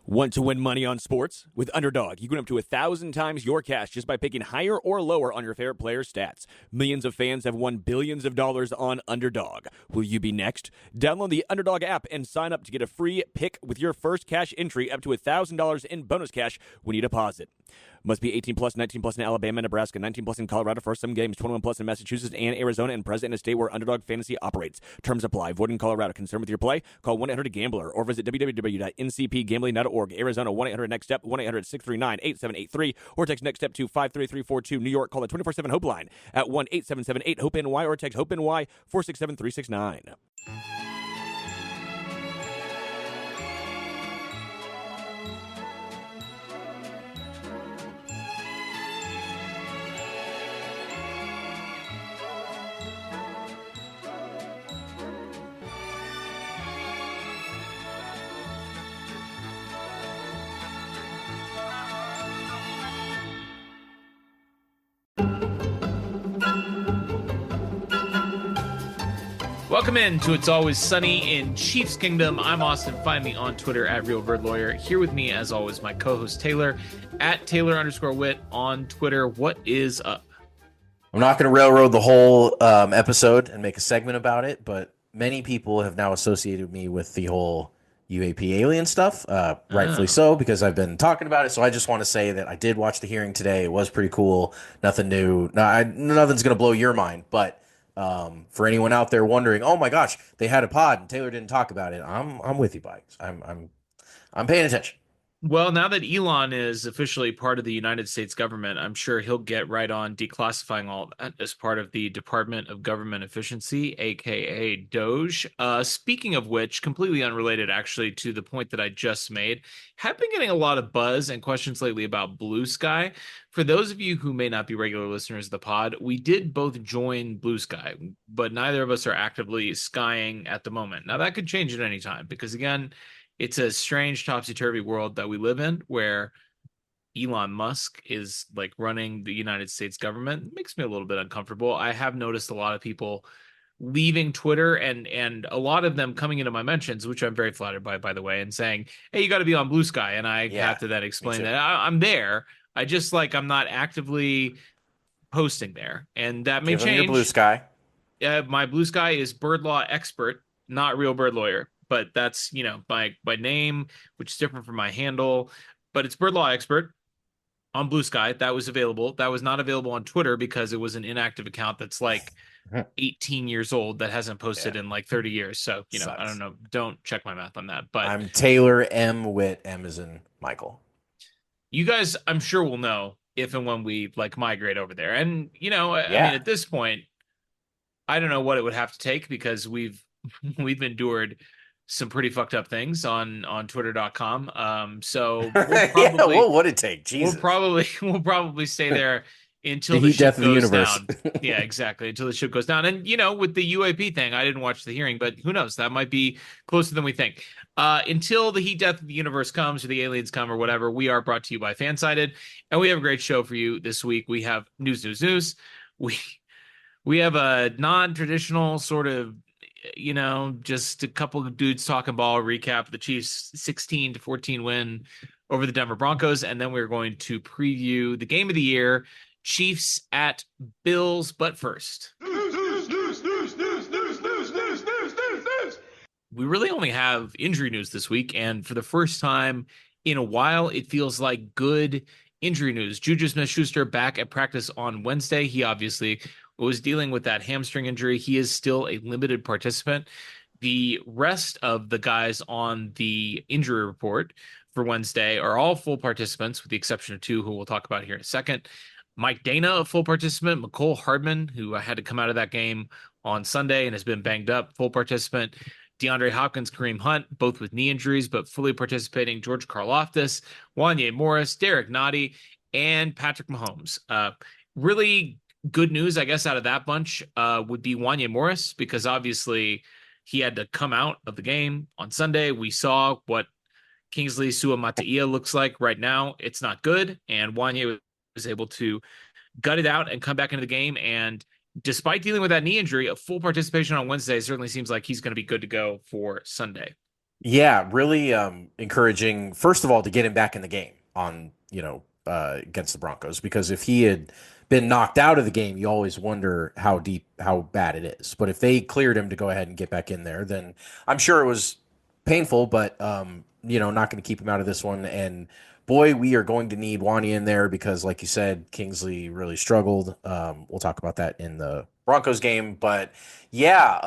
Want to win money on sports? With Underdog, you can win up to 1,000 times your cash just by picking higher or lower on your favorite player stats. Millions of fans have won billions of dollars on Underdog. Will you be next? Download the Underdog app and sign up to get a free pick with your first cash entry up to $1,000 in bonus cash when you deposit. Must be 18 plus, 19 plus in Alabama, Nebraska, 19 plus in Colorado for some games, 21 plus in Massachusetts and Arizona, and present in a state where Underdog Fantasy operates. Terms apply. Void in Colorado. Concerned with your play? Call 1-800-GAMBLER or visit www.ncpgambling.org. Arizona, 1-800-NEXT-STEP, 1-800-639-8783, or text NEXT STEP to 53342. New York, call the 24/7 HOPE line at 1-877-8-HOPE-NY or text HOPE-NY 467-369. Welcome in to It's Always Sunny in Chiefs Kingdom. I'm Austin. Find me on Twitter at RealBirdLawyer. Here with me, as always, my co-host Taylor at Taylor_Witt on Twitter. What is up? I'm not going to railroad the whole episode and make a segment about it, but many people have now associated me with the whole UAP alien stuff, rightfully so, because I've been talking about it. So I just want to say that I did watch the hearing today. It was pretty cool. Nothing new. Nothing's going to blow your mind, but for anyone out there wondering, oh my gosh, they had a pod and Taylor didn't talk about it. I'm with you, Bikes. I'm paying attention. Well, now that Elon is officially part of the United States government, I'm sure he'll get right on declassifying all that as part of the Department of Government Efficiency, aka Doge. Speaking of which, completely unrelated actually to the point that I just made, have been getting a lot of buzz and questions lately about Blue Sky. For those of you who may not be regular listeners of the pod, we did both join Blue Sky, but neither of us are actively skying at the moment. Now that could change at any time because again, it's a strange topsy-turvy world that we live in where Elon Musk is like running the United States government. It makes me a little bit uncomfortable. I have noticed a lot of people leaving Twitter and a lot of them coming into my mentions, which I'm very flattered by the way, and saying, hey, you got to be on Blue Sky. And I have to then explain that I'm there. I'm not actively posting there. And that may change. Your Blue Sky. My Blue Sky is Bird Law Expert, not Real Bird Lawyer. But that's, my name, which is different from my handle. But it's Bird Law Expert on Blue Sky. That was available. That was not available on Twitter because it was an inactive account that's like 18 years old that hasn't posted in like 30 years. So, Sucks. I don't know. Don't check my math on that. But I'm Taylor M. Witt, M as in Michael. You guys, I'm sure will know if and when we like migrate over there. And, I mean, at this point, I don't know what it would have to take because we've endured some pretty fucked up things on twitter.com. So we'll probably, what would it take? Jesus. We'll probably stay there until the the ship death of the goes universe. down. Yeah, exactly. Until the ship goes down. And, with the UAP thing, I didn't watch the hearing, but who knows? That might be closer than we think. Until the heat death of the universe comes or the aliens come or whatever, we are brought to you by Fansided. And we have a great show for you this week. We have news. We have a non-traditional sort of, just a couple of dudes talking ball recap the Chiefs 16-14 win over the Denver Broncos. And then we're going to preview the game of the year, Chiefs at Bills. But first, we really only have injury news this week. And for the first time in a while, it feels like good injury news. Juju Smith-Schuster back at practice on Wednesday. He obviously was dealing with that hamstring injury. He is still a limited participant. The rest of the guys on the injury report for Wednesday are all full participants, with the exception of two who we'll talk about here in a second. Mike Dana, a full participant. McCole Hardman, who had to come out of that game on Sunday and has been banged up, full participant. DeAndre Hopkins, Kareem Hunt, both with knee injuries, but fully participating. George Karlaftis, Wanye Morris, Derek Nottie, and Patrick Mahomes. Really good news, I guess, out of that bunch would be Wanye Morris, because obviously he had to come out of the game on Sunday. We saw what Kingsley Suamataia looks like right now. It's not good, and Wanye was able to gut it out and come back into the game. And despite dealing with that knee injury, a full participation on Wednesday certainly seems like he's going to be good to go for Sunday. Yeah, really encouraging, first of all, to get him back in the game on, against the Broncos, because if he had been knocked out of the game, you always wonder how bad it is. But if they cleared him to go ahead and get back in there, then I'm sure it was painful, but not going to keep him out of this one. And boy, we are going to need Wani in there because, like you said, Kingsley really struggled. We'll talk about that in the Broncos game, but yeah,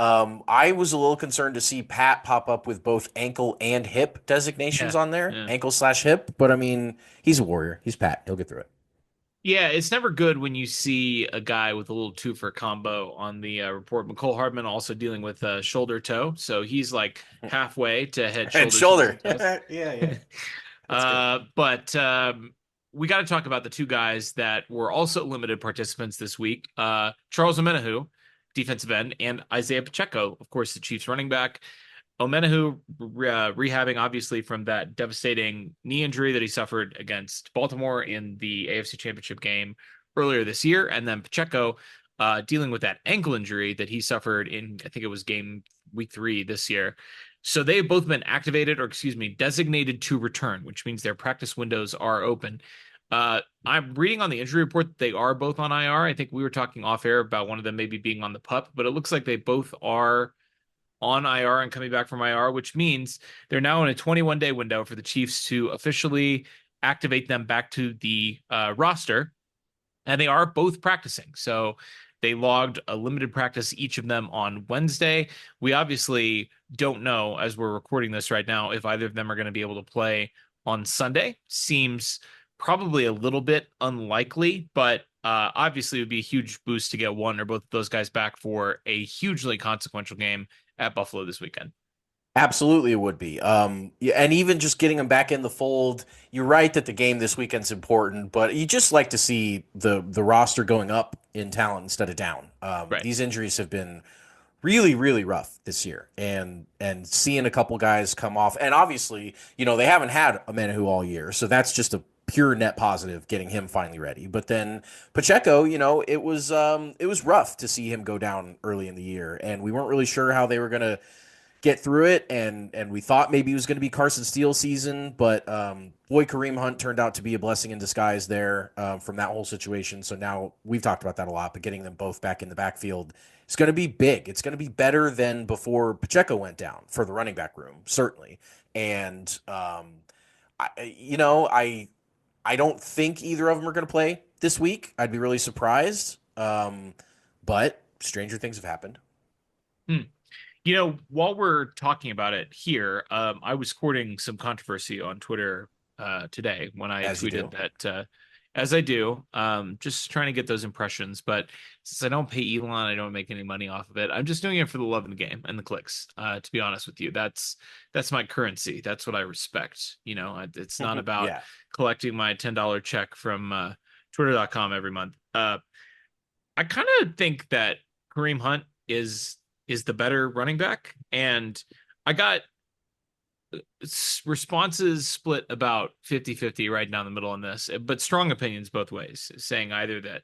I was a little concerned to see Pat pop up with both ankle and hip designations Yeah. on there, Yeah. ankle/hip. But I mean, he's a warrior. He's Pat. He'll get through it. Yeah, it's never good when you see a guy with a little two for combo on the report. McCole Hardman also dealing with shoulder toe, so he's like halfway to head, And shoulders, knees, shoulder. and toes. Yeah. That's good. But we got to talk about the two guys that were also limited participants this week: Charles Omenihu, defensive end, and Isaiah Pacheco, of course, the Chiefs running back. Omenihu rehabbing obviously from that devastating knee injury that he suffered against Baltimore in the AFC Championship game earlier this year, and then Pacheco dealing with that ankle injury that he suffered in, I think it was game week 3 this year. So they've both been activated, or excuse me, designated to return, which means their practice windows are open. I'm reading on the injury report that they are both on IR. I think we were talking off air about one of them maybe being on the PUP, but it looks like they both are on IR and coming back from IR, which means they're now in a 21-day window for the Chiefs to officially activate them back to the roster. And they are both practicing. So they logged a limited practice, each of them on Wednesday. We obviously don't know, as we're recording this right now, if either of them are going to be able to play on Sunday. Seems probably a little bit unlikely, but obviously it would be a huge boost to get one or both of those guys back for a hugely consequential game at Buffalo this weekend. Absolutely, it would be. Yeah, and even just getting him back in the fold. You're right that the game this weekend's important, but you just like to see the roster going up in talent instead of down. Right. These injuries have been really, really rough this year, and seeing a couple guys come off, and obviously, they haven't had a Manahu all year, so that's just a pure net positive getting him finally ready. But then Pacheco, it was rough to see him go down early in the year, and we weren't really sure how they were gonna get through it, and we thought maybe it was going to be Carson Steele season, but boy, Kareem Hunt turned out to be a blessing in disguise there from that whole situation. So now we've talked about that a lot, but getting them both back in the backfield is going to be big. It's going to be better than before Pacheco went down for the running back room, certainly. And I don't think either of them are going to play this week. I'd be really surprised, but stranger things have happened. Hmm. While we're talking about it here, I was courting some controversy on Twitter today when I As you tweeted do. that, as I do, just trying to get those impressions. But since I don't pay Elon, I don't make any money off of it. I'm just doing it for the love of the game and the clicks. To be honest with you, that's my currency. That's what I respect. It's not about Yeah. collecting my $10 check from Twitter.com every month. I kind of think that Kareem Hunt is the better running back, and I got responses split about 50-50 right down the middle on this, but strong opinions both ways, saying either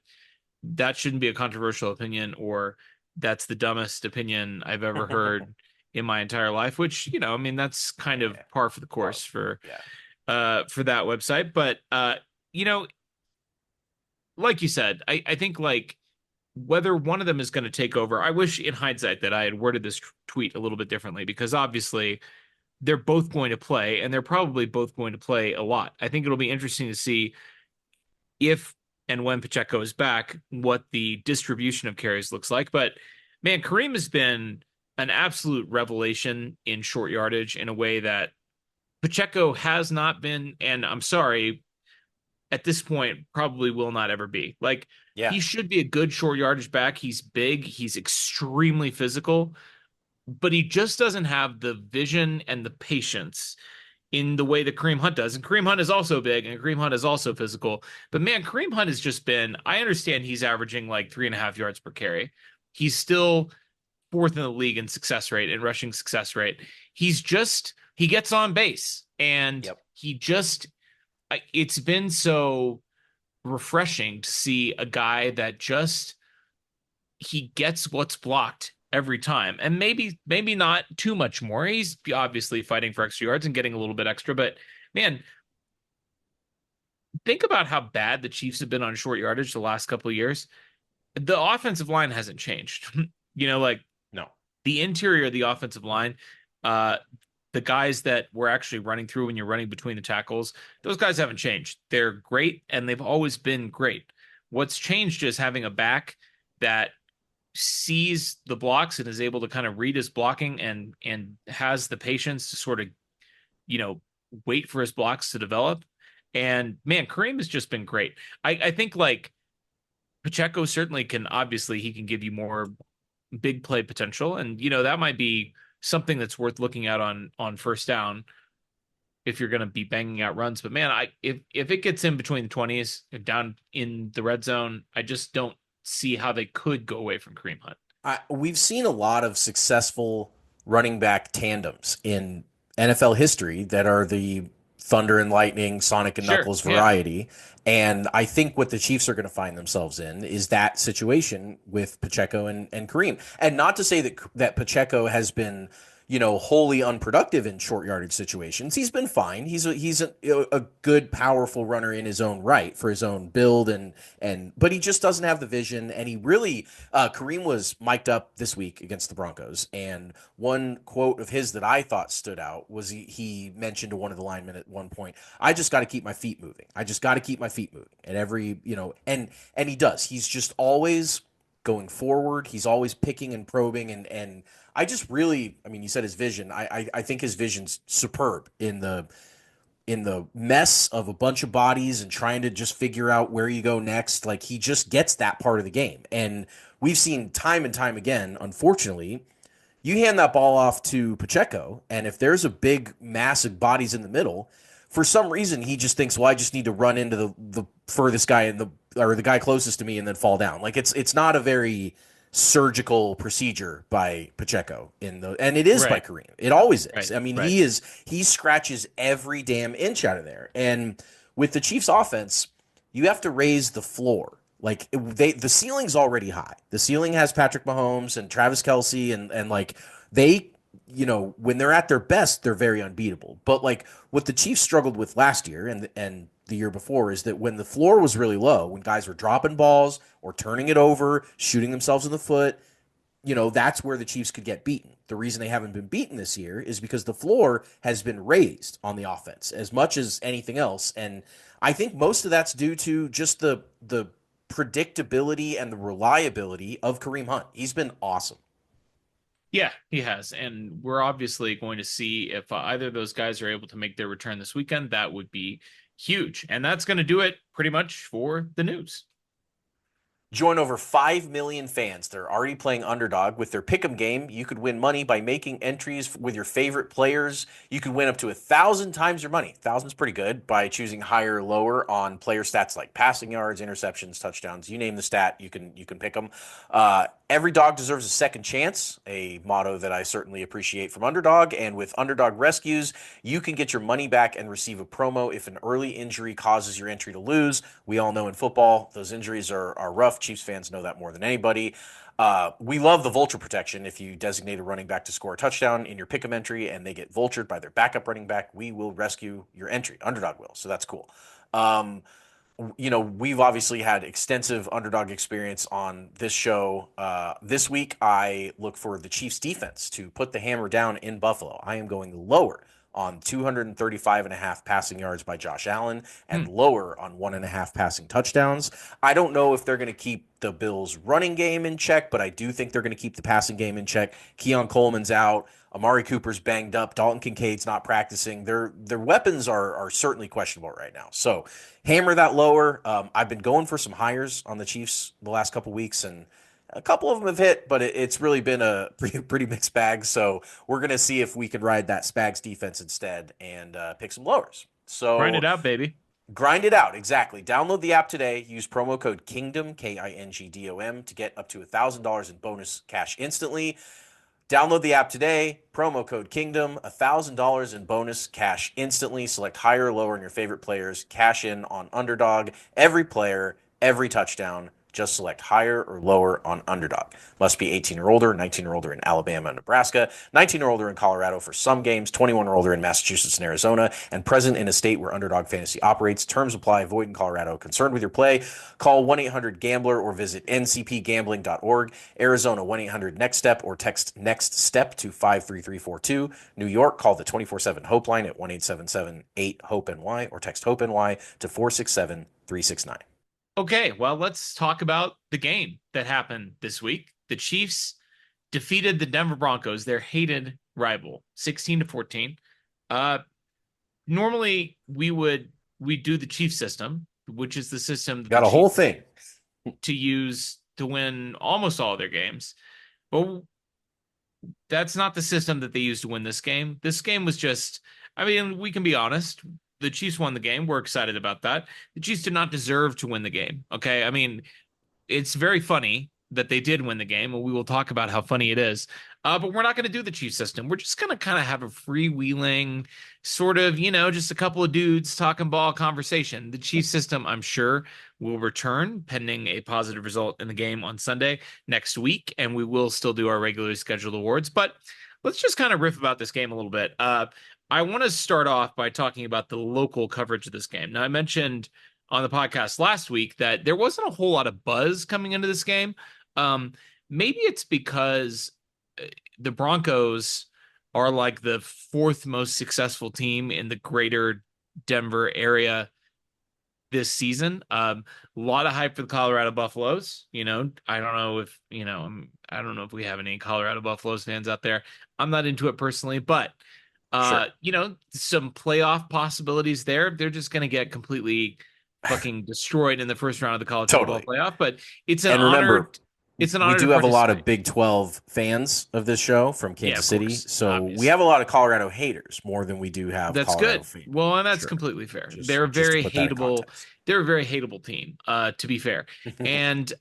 that shouldn't be a controversial opinion or that's the dumbest opinion I've ever heard in my entire life, which, I mean, that's kind of Yeah. par for the Well, course yeah. for that website. But you know like you said, I think like whether one of them is going to take over, I wish in hindsight that I had worded this tweet a little bit differently, because obviously they're both going to play and they're probably both going to play a lot. I think it'll be interesting to see if and when Pacheco is back, what the distribution of carries looks like. But man, Kareem has been an absolute revelation in short yardage in a way that Pacheco has not been. And I'm sorry, at this point probably will not ever be. Like, Yeah. he should be a good short yardage back. He's big, he's extremely physical, but he just doesn't have the vision and the patience in the way that Kareem Hunt does. And Kareem Hunt is also big and Kareem Hunt is also physical. But man, Kareem Hunt has just been, I understand he's averaging like 3.5 yards per carry. He's still fourth in the league in success rate and rushing success rate. He gets on base, and Yep. it's been so refreshing to see a guy that just he gets what's blocked every time. And maybe not too much more. He's obviously fighting for extra yards and getting a little bit extra, but man, think about how bad the Chiefs have been on short yardage the last couple of years. The offensive line hasn't changed. Like No. the interior of the offensive line, uh, the guys that we're actually running through when you're running between the tackles, those guys haven't changed. They're great, and they've always been great. What's changed is having a back that sees the blocks and is able to kind of read his blocking and has the patience to sort of, you know, wait for his blocks to develop. And man, Kareem has just been great. I think like Pacheco certainly can, obviously he can give you more big play potential. And, that might be something that's worth looking at on first down if you're going to be banging out runs. But man, if it gets in between the 20s down in the red zone, I just don't see how they could go away from Kareem Hunt. We've seen a lot of successful running back tandems in NFL history that are the Thunder and Lightning, Sonic and Sure, Knuckles yeah. variety. And I think what the Chiefs are going to find themselves in is that situation with Pacheco and Kareem. And not to say that Pacheco has been, wholly unproductive in short yardage situations. He's been fine. He's a good, powerful runner in his own right for his own build, but he just doesn't have the vision. And he really, Kareem was mic'd up this week against the Broncos, and one quote of his that I thought stood out was he mentioned to one of the linemen at one point, "I just got to keep my feet moving. I just got to keep my feet moving." And and he does. He's just always going forward. He's always picking and probing, and I just really, you said his vision. I think his vision's superb in the mess of a bunch of bodies and trying to just figure out where you go next. Like, he just gets that part of the game. And we've seen time and time again, unfortunately, you hand that ball off to Pacheco, and if there's a big mass of bodies in the middle, for some reason he just thinks, well, I just need to run into the furthest guy or the guy closest to me and then fall down. Like, it's not a very surgical procedure by Pacheco and it is by Right. Kareem. It always is. Right. Right. He scratches every damn inch out of there. And with the Chiefs offense, you have to raise the floor. Like, the ceiling's already high. The ceiling has Patrick Mahomes and Travis Kelce, and like they, when they're at their best, they're very unbeatable. But like what the Chiefs struggled with last year and the year before is that when the floor was really low, when guys were dropping balls or turning it over, shooting themselves in the foot, that's where the Chiefs could get beaten. The reason they haven't been beaten this year is because the floor has been raised on the offense as much as anything else. And I think most of that's due to just the predictability and the reliability of Kareem Hunt. He's been awesome. Yeah, he has. And we're obviously going to see if either of those guys are able to make their return this weekend. That would be huge. And that's going to do it pretty much for the news. Join over 5 million fans that are already playing Underdog with their Pick'em game. You could win money by making entries with your favorite players. You could win up to 1,000 times your money. 1,000 is pretty good by choosing higher or lower on player stats like passing yards, interceptions, touchdowns. You name the stat, you can pick them. Every dog deserves a second chance, a motto that I certainly appreciate from Underdog. And with Underdog Rescues, you can get your money back and receive a promo if an early injury causes your entry to lose. We all know in football, those injuries are rough. Chiefs fans know that more than anybody. We love the vulture protection. If you designate a running back to score a touchdown in your pick'em entry and they get vultured by their backup running back, we will rescue your entry. Underdog will. So that's cool. We've obviously had extensive Underdog experience on this show. This week, I look for the Chiefs defense to put the hammer down in Buffalo. I am going lower on 235.5 passing yards by Josh Allen and lower on 1.5 passing touchdowns. I don't know if they're going to keep the Bills' running game in check, but I do think they're going to keep the passing game in check. Keon Coleman's out. Amari Cooper's banged up. Dalton Kincaid's not practicing. Their weapons are certainly questionable right now. So hammer that lower. I've been going for some hires on the Chiefs the last couple weeks, and a couple of them have hit, but it's really been a pretty mixed bag. So we're going to see if we can ride that Spags defense instead and pick some lowers. So Grind it out, baby. Grind it out, exactly. Download the app today. Use promo code KINGDOM, KINGDOM, to get up to $1,000 in bonus cash instantly. Download the app today. Promo code KINGDOM, $1,000 in bonus cash instantly. Select higher or lower in your favorite players. Cash in on Underdog. Every player, every touchdown. Just select higher or lower on Underdog. Must be 18 or older, 19 or older in Alabama and Nebraska, 19 or older in Colorado for some games, 21 or older in Massachusetts and Arizona, and present in a state where Underdog Fantasy operates. Terms apply. Void in Colorado. Concerned with your play? Call 1-800-GAMBLER or visit ncpgambling.org. Arizona 1-800-NEXT-STEP or text NEXT STEP to 53342. New York, call the 24/7 Hope line at 1-877-8-HOPE-NY or text HOPE-NY to 467-369. Okay, well, let's talk about the game that happened this week. The Chiefs defeated the Denver Broncos, their hated rival, 16-14. Normally we do the Chiefs system, which is the system that Got the a whole Chiefs thing to use to win almost all their games. But that's not the system that they used to win this game. This game was just, I mean, we can be honest. The Chiefs won the game. We're excited about that. The Chiefs did not deserve to win the game. Okay. I mean, it's very funny that they did win the game, and we will talk about how funny it is. But we're not going to do the Chiefs system. We're just going to kind of have a freewheeling sort of, just a couple of dudes talking ball conversation. The Chiefs system, I'm sure, will return pending a positive result in the game on Sunday next week, and we will still do our regularly scheduled awards. But let's just kind of riff about this game a little bit. I want to start off by talking about the local coverage of this game. Now, I mentioned on the podcast last week that there wasn't a whole lot of buzz coming into this game. Maybe it's because the Broncos are like the fourth most successful team in the greater Denver area this season. A lot of hype for the Colorado Buffaloes. I don't know if, I don't know if we have any Colorado Buffaloes fans out there. I'm not into it personally, but Sure. some playoff possibilities there. They're just going to get completely fucking destroyed in the first round of the college football playoff, but it's an honor. It's an honor. We do have a lot of Big 12 fans of this show from Kansas City, so obviously. We have a lot of Colorado haters more than we do have. That's Colorado good. fans. Well, and that's completely fair. They're a very hateable. They're a very hateable team. To be fair, and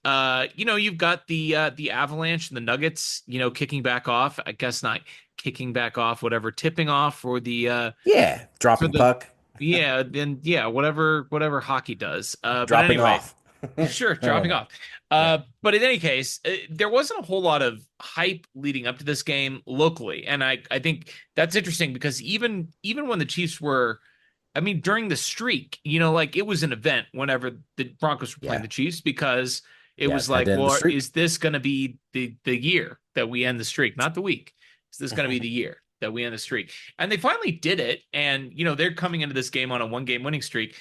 you've got the Avalanche and the Nuggets. Kicking back off. I guess not kicking back off. Whatever, tipping off for the dropping puck. whatever hockey does. Dropping off. Sure, dropping off. But in any case, there wasn't a whole lot of hype leading up to this game locally, and I think that's interesting because even when the Chiefs were, during the streak, it was an event whenever the Broncos were playing the Chiefs because it was like, well, is this going to be the year that we end the streak, not the week? Is this going to be the year that we end the streak? And they finally did it, and they're coming into this game on a 1-game winning streak.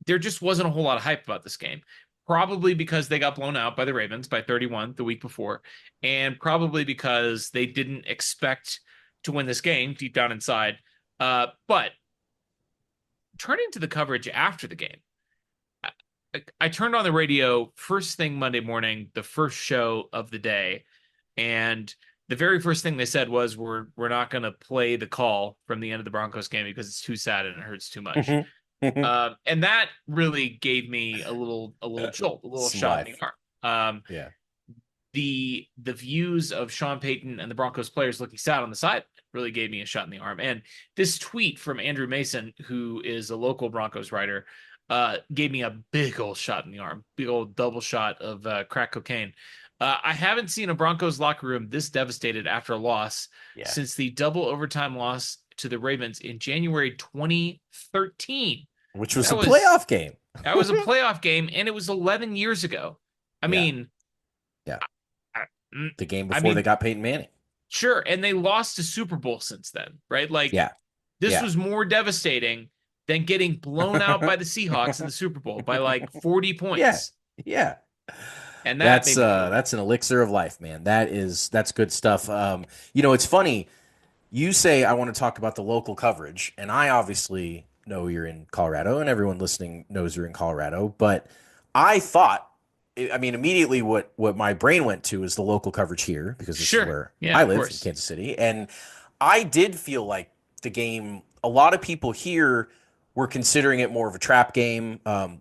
There just wasn't a whole lot of hype about this game. Probably because they got blown out by the Ravens by 31 the week before, and probably because they didn't expect to win this game deep down inside. But turning to the coverage after the game, I turned on the radio first thing Monday morning, the first show of the day, and the very first thing they said was, we're not going to play the call from the end of the Broncos game because it's too sad and it hurts too much. And that really gave me a little jolt, a little shot in the arm. The views of Sean Payton and the Broncos players looking sad on the side really gave me a shot in the arm. And this tweet from Andrew Mason, who is a local Broncos writer, gave me a big old shot in the arm, big old double shot of crack cocaine. I haven't seen a Broncos locker room this devastated after a loss since the double overtime loss to the Ravens in January 2013. Which was a playoff game. That was a playoff game, and it was 11 years ago. The game before they got Peyton Manning. Sure, and they lost a Super Bowl since then, right? This was more devastating than getting blown out by the Seahawks in the Super Bowl by like 40 points. Yeah. And that's an elixir of life, man. That's good stuff. It's funny. You say I want to talk about the local coverage, and I obviously know you're in Colorado, and everyone listening knows you're in Colorado. But I thought, immediately what my brain went to is the local coverage here because this is where I live in Kansas City, and I did feel like the game. A lot of people here were considering it more of a trap game.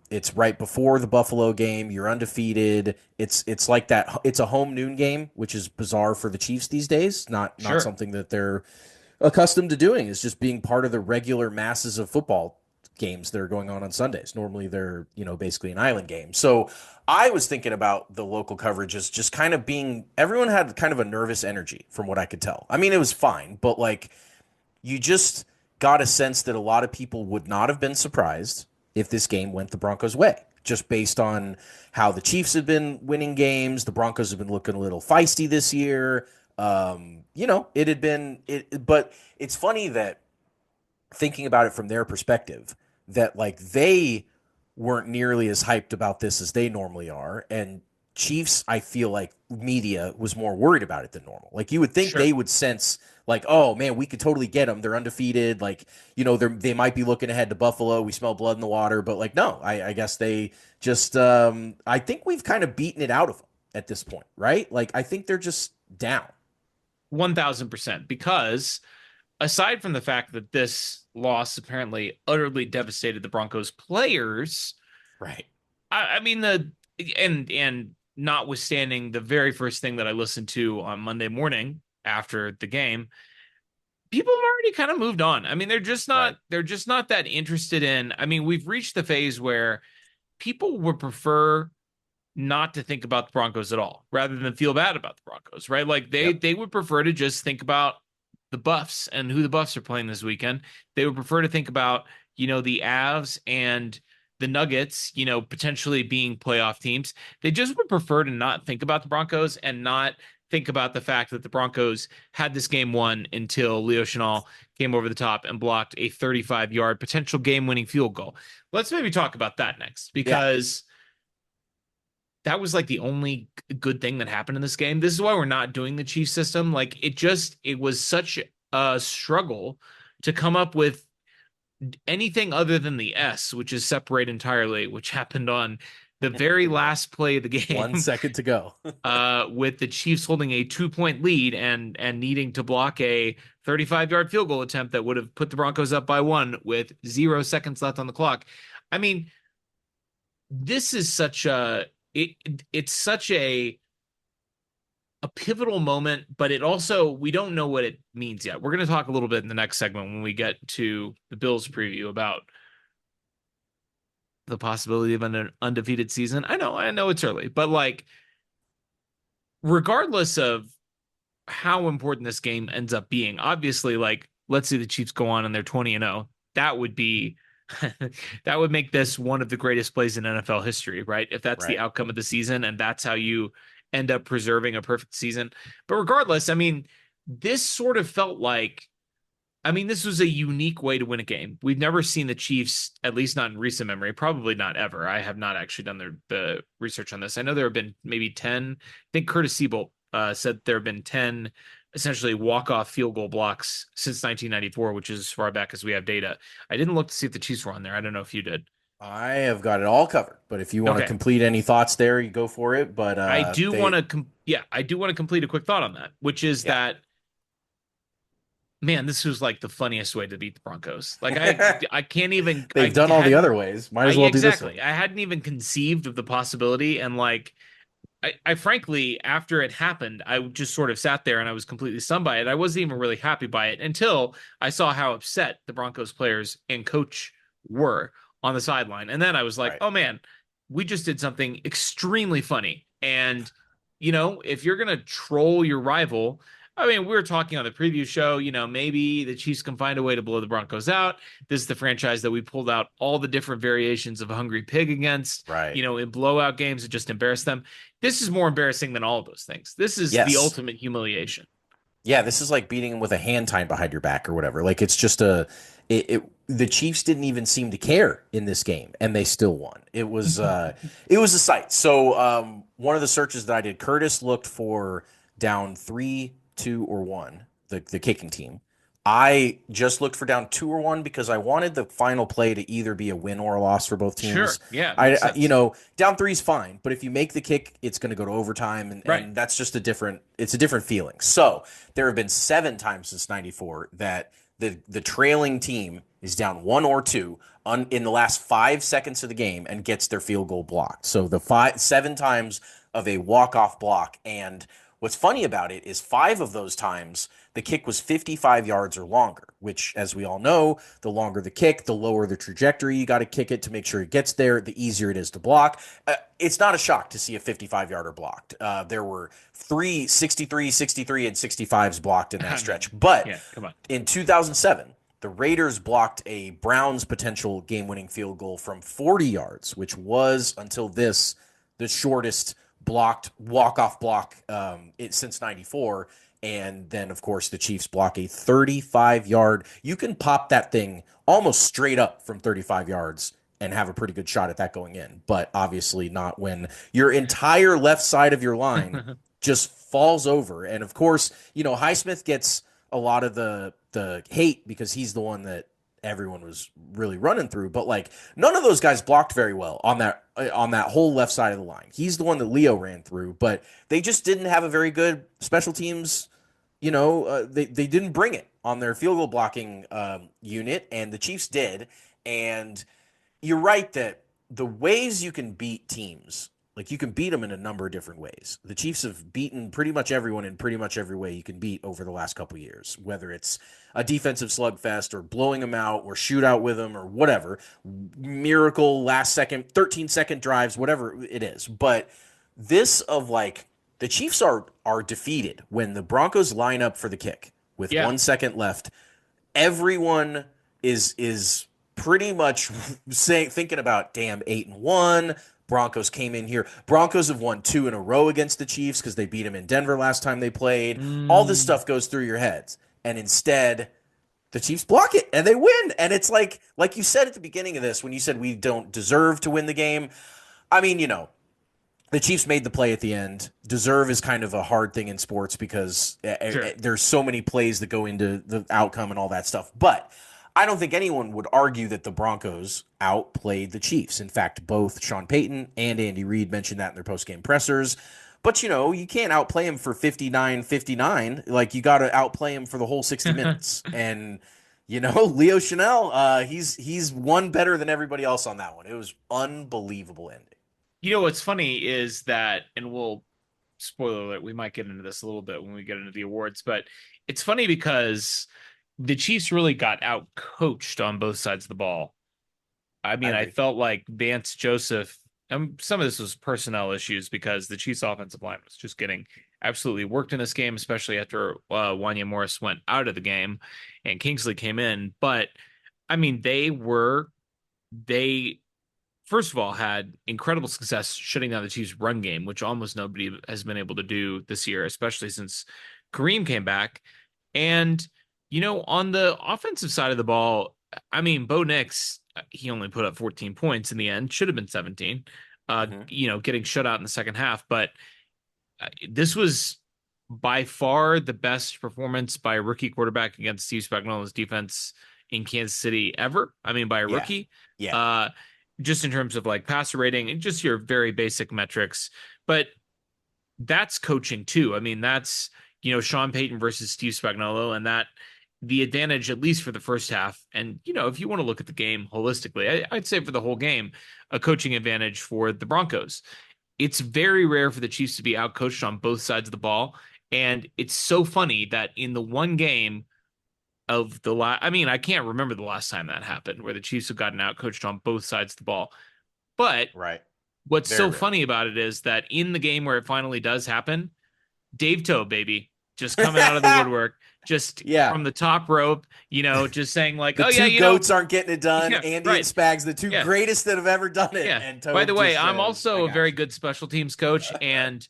It's right before the Buffalo game. You're undefeated. It's like that. It's a home noon game, which is bizarre for the Chiefs these days. Not something that they're accustomed to doing. Is just being part of the regular masses of football games that are going on Sundays. Normally they're, basically an island game. So I was thinking about the local coverage as just kind of being, everyone had kind of a nervous energy from what I could tell. I mean, it was fine, but like you just got a sense that a lot of people would not have been surprised if this game went the Broncos' way, just based on how the Chiefs have been winning games. The Broncos have been looking a little feisty this year. It had been it, but it's funny that thinking about it from their perspective, that like they weren't nearly as hyped about this as they normally are, and Chiefs, I feel like media was more worried about it than normal. Like you would think Sure. they would sense like, oh man, we could totally get them. They're undefeated. Like, they might be looking ahead to Buffalo. We smell blood in the water, but like, no, I guess they just, I think we've kind of beaten it out of them at this point, right? Like, I think they're just down. 1000%. Because aside from the fact that this loss apparently utterly devastated the Broncos players, Right. I mean and notwithstanding the very first thing that I listened to on Monday morning after the game, people have already kind of moved on. I mean, Right. they're just not that interested in. I mean, we've reached the phase where people would prefer not to think about the Broncos at all rather than feel bad about the Broncos, right? Like Yep. they would prefer to just think about the Buffs and who the Buffs are playing this weekend. They would prefer to think about, the Avs and the Nuggets, potentially being playoff teams. They just would prefer to not think about the Broncos and not think about the fact that the Broncos had this game won until Leo Chenal came over the top and blocked a 35-yard potential game-winning field goal. Let's maybe talk about that next, Yeah. because that was like the only good thing that happened in this game. This is why we're not doing the Chief system. Like it was such a struggle to come up with anything other than the S, which is separate entirely, which happened on the very last play of the 1 game, second to go. with the Chiefs holding a 2-point lead and needing to block a 35-yard field goal attempt that would have put the Broncos up by 1 with 0 seconds left on the clock. I mean, this is such it's such a pivotal moment, but it also, we don't know what it means yet. We're going to talk a little bit in the next segment when we get to the Bills preview about the possibility of an undefeated season. I know it's early, but like, regardless of how important this game ends up being, obviously, like, let's see the Chiefs go on and they're 20-0. That would be that would make this one of the greatest plays in NFL history, right? If that's the Right. outcome of the season and that's how you end up preserving a perfect season. But regardless, I mean, this sort of felt like, I mean, this was a unique way to win a game. We've never seen the Chiefs, at least not in recent memory, probably not ever. I have not actually done the research on this. I know there have been maybe 10. I think Curtis Siebold said there have been 10 essentially walk-off field goal blocks since 1994, which is as far back as we have data. I didn't look to see if the Chiefs were on there. I don't know if you did. I have got it all covered, but if you want to Okay. complete any thoughts there, you go for it. But I do they, want to, I do want to complete a quick thought on that, which is yeah, that, man, this was like the funniest way to beat the Broncos. Like I can't even, they've done all the other ways. Might as well do this one. exactly. I hadn't even conceived of the possibility. And like, I frankly, after it happened, I just sort of sat there and I was completely stunned by it. I wasn't even really happy by it until I saw how upset the Broncos players and coach were on the sideline. And then I was like, Right. oh man, we just did something extremely funny. And, if you're going to troll your rival, I mean, we were talking on the preview show, maybe the Chiefs can find a way to blow the Broncos out. This is the franchise that we pulled out all the different variations of a Hungry Pig against, Right. in blowout games and just embarrass them. This is more embarrassing than all of those things. This is the Yes. ultimate humiliation. Yeah, this is like beating him with a hand tied behind your back or whatever. Like it's just the Chiefs didn't even seem to care in this game and they still won. It was a sight. So one of the searches that I did, Curtis looked for down 3, 2, or 1, the kicking team. I just looked for down 2 or 1 because I wanted the final play to either be a win or a loss for both Sure. teams. Yeah, makes sense. Down 3 is fine, but if you make the kick, it's going to go to overtime, Right. and that's just it's a different feeling. So there have been 7 times since '94 that the trailing team is down 1 or 2 in the last 5 seconds of the game and gets their field goal blocked. So 7 times of a walk-off block, and What's funny about it is 5 of those times the kick was 55 yards or longer, which, as we all know, the longer the kick, the lower the trajectory you got to kick it to make sure it gets there, the easier it is to block. It's not a shock to see a 55-yarder blocked. There were 3 63, 63, and 65s blocked in that stretch. But Yeah, come on. in 2007, the Raiders blocked a Browns potential game-winning field goal from 40 yards, which was, until this, the shortest blocked walk-off block since 94. And then, of course, the Chiefs block a 35-yard. You can pop that thing almost straight up from 35 yards and have a pretty good shot at that going in. But obviously not when your entire left side of your line just falls over. And, of course, Highsmith gets a lot of the hate because he's the one that everyone was really running through, but like none of those guys blocked very well on that whole left side of the line. He's the one that Leo ran through, but they just didn't have a very good special teams. They didn't bring it on their field goal blocking unit, and the Chiefs did. And you're right that the ways you can beat teams, like you can beat them in a number of different ways. The Chiefs have beaten pretty much everyone in pretty much every way you can beat over the last couple of years, whether it's a defensive slugfest or blowing them out or shootout with them or whatever, miracle last second, 13-second drives, whatever it is. But this of like the Chiefs are defeated when the Broncos line up for the kick with 1 second left. Everyone is pretty much thinking about, damn, 8-1. Broncos came in here. Broncos have won 2 in a row against the Chiefs because they beat them in Denver last time they played. All this stuff goes through your heads. And instead, the Chiefs block it and they win. And it's like you said at the beginning of this, when you said we don't deserve to win the game. I mean, the Chiefs made the play at the end. Deserve is kind of a hard thing in sports because there's so many plays that go into the outcome and all that stuff. But I don't think anyone would argue that the Broncos outplayed the Chiefs. In fact, both Sean Payton and Andy Reid mentioned that in their postgame pressers. But, you can't outplay him for 59-59. Like, you got to outplay him for the whole 60 minutes. And, Leo Chanel, he's one better than everybody else on that one. It was unbelievable ending. What's funny is that, and we'll spoiler alert, we might get into this a little bit when we get into the awards, but it's funny because the Chiefs really got out coached on both sides of the ball. I mean, I felt like Vance Joseph, some of this was personnel issues because the Chiefs offensive line was just getting absolutely worked in this game, especially after Wanya Morris went out of the game and Kingsley came in. But I mean, they first of all had incredible success shutting down the Chiefs run game, which almost nobody has been able to do this year, especially since Kareem came back. And on the offensive side of the ball, I mean, Bo Nix, he only put up 14 points in the end, should have been 17, getting shut out in the second half. But this was by far the best performance by a rookie quarterback against Steve Spagnuolo's defense in Kansas City ever. I mean, by a rookie. Yeah. Just in terms of like passer rating and just your very basic metrics. But that's coaching too. I mean, that's, Sean Payton versus Steve Spagnuolo, and that the advantage, at least for the first half. And, if you want to look at the game holistically, I'd say for the whole game, a coaching advantage for the Broncos. It's very rare for the Chiefs to be outcoached on both sides of the ball. And it's so funny that in the one game of the last, I mean, I can't remember the last time that happened where the Chiefs have gotten outcoached on both sides of the ball. But what's so funny about it is that in the game where it finally does happen, Dave Toe, baby, just coming out of the woodwork, just from the top rope, just saying like, the two goats aren't getting it done. Andy and Spags, the two greatest that have ever done it. Yeah. And Toe by the way, I'm says, also a very good special teams coach. And,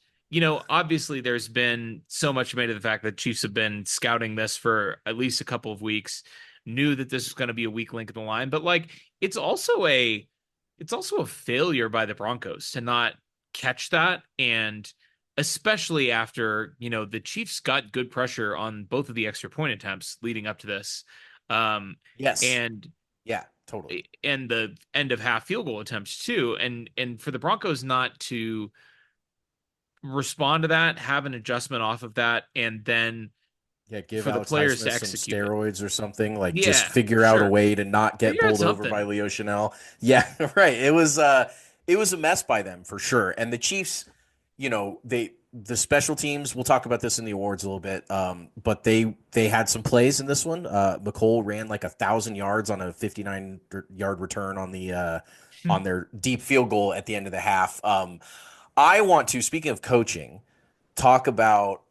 obviously there's been so much made of the fact that Chiefs have been scouting this for at least a couple of weeks, knew that this was going to be a weak link in the line, but like, it's also a failure by the Broncos to not catch that. And especially after, the Chiefs got good pressure on both of the extra point attempts leading up to this. Yes. And yeah, totally. And the end of half field goal attempts too. And for the Broncos not to respond to that, have an adjustment off of that, and then give for the players to execute some steroids or something, like just figure out a way to not get bowled over by Leo Chanel. Yeah, right. It was a mess by them for sure. And the Chiefs, the special teams. We'll talk about this in the awards a little bit. But they had some plays in this one. McCole ran like 1,000 yards on a 59-yard return on their deep field goal at the end of the half. I want to, speaking of coaching, talk about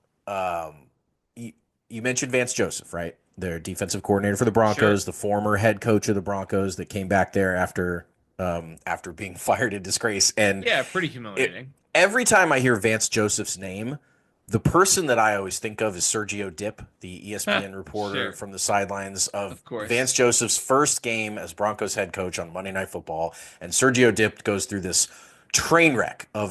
you, you mentioned Vance Joseph, right? Their defensive coordinator for the Broncos, Sure. the former head coach of the Broncos that came back there after being fired in disgrace. And Yeah, pretty it, humiliating. every time I hear Vance Joseph's name, the person that I always think of is Sergio Dip, the ESPN reporter Sure. from the sidelines of Of course. Vance Joseph's first game as Broncos head coach on Monday Night Football. And Sergio Dip goes through this train wreck of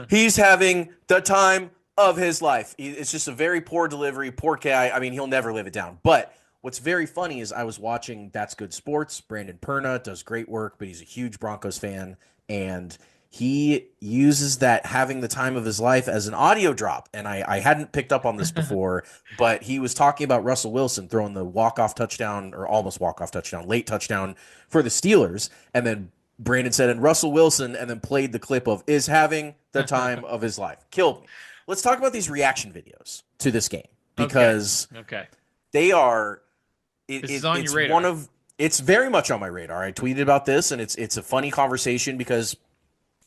he's having the time of his life. It's just a very poor delivery, poor guy. I mean, he'll never live it down. But what's very funny is I was watching That's Good Sports. Brandon Perna does great work, but he's a huge Broncos fan. And he uses that having the time of his life as an audio drop. And I hadn't picked up on this before, but he was talking about Russell Wilson throwing the walk-off touchdown or almost walk-off touchdown, late touchdown for the Steelers. And then Brandon said, and Russell Wilson, and then played the clip of is having the time of his life. Killed me. Let's talk about these reaction videos to this game Okay. because Okay. they are. This is on your It's radar. it's very much on my radar. I tweeted about this, and it's a funny conversation because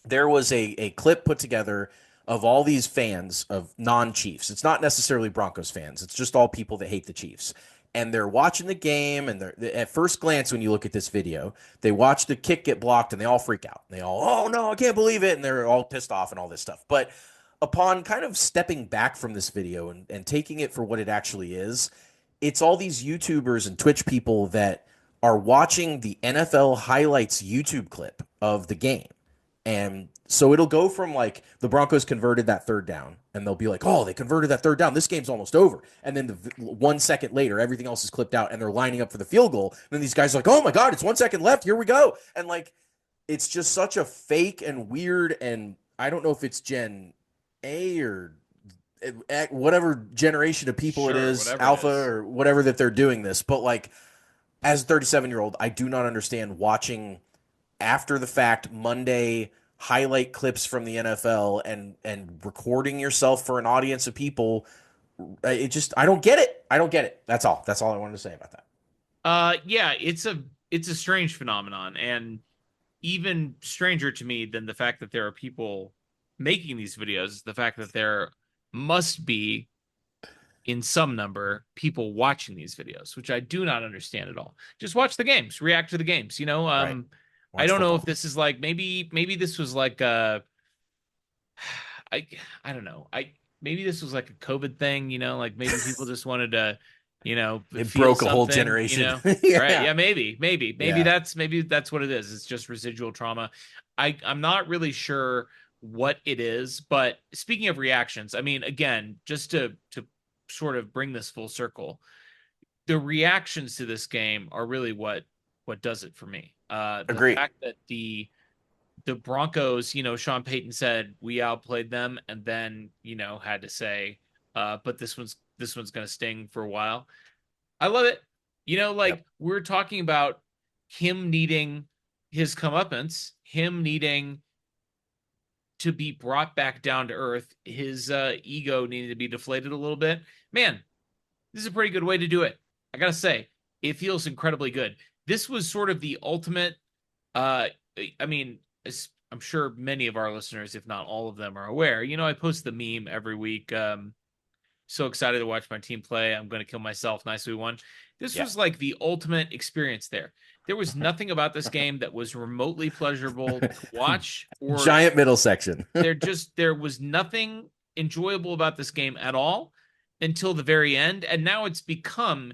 there was a clip put together of all these fans of non-Chiefs. It's not necessarily Broncos fans. It's just all people that hate the Chiefs. And they're watching the game, and they're at first glance, when you look at this video, they watch the kick get blocked, and they all freak out. They all, oh no, I can't believe it, and they're all pissed off and all this stuff. But upon kind of stepping back from this video and taking it for what it actually is, it's all these YouTubers and Twitch people that are watching the NFL highlights YouTube clip of the game. And so it'll go from like the Broncos converted that third down, and they'll be like, oh, they converted that third down. This game's almost over. And then 1 second later, everything else is clipped out, and they're lining up for the field goal. And then these guys are like, oh my God, it's 1 second left. Here we go. And like, it's just such a fake and weird. And I don't know if it's Gen A or whatever generation of people it Sure, is, whatever it Alpha is. or whatever, that they're doing this. But like, as a 37-year-old, I do not understand watching after the fact Monday highlight clips from the NFL and recording yourself for an audience of people. It just, I don't get it. I don't get it. That's all. That's all I wanted to say about that. Yeah, it's a strange phenomenon, and even stranger to me than the fact that there are people making these videos, the fact that there must be in some number people watching these videos, which I do not understand at all. Just watch the games, react to the games, Right. I Watch don't know if football. this is like maybe this was like I I don't know. Maybe this was like a COVID thing, like maybe people just wanted to, It feel broke a whole something, generation. Right? Yeah. Yeah, maybe Yeah. that's what it is. It's just residual trauma. I'm not really sure what it is, but speaking of reactions, I mean, again, just to sort of bring this full circle, the reactions to this game are really what does it for me. The Agree. fact that the Broncos, Sean Payton said we outplayed them, and then had to say, but this one's gonna sting for a while. I love it. Yep. Like we're talking about him needing his comeuppance, him needing to be brought back down to earth, his ego needing to be deflated a little bit. Man, this is a pretty good way to do it. I gotta say, it feels incredibly good. This was sort of the ultimate. Uh, I mean, I'm sure many of our listeners, if not all of them, are aware. I post the meme every week. So excited to watch my team play. I'm going to kill myself. Nice we won. This Yeah. was like the ultimate experience there. There was nothing about this game that was remotely pleasurable to watch, or Giant middle section. there was nothing enjoyable about this game at all until the very end. And now it's become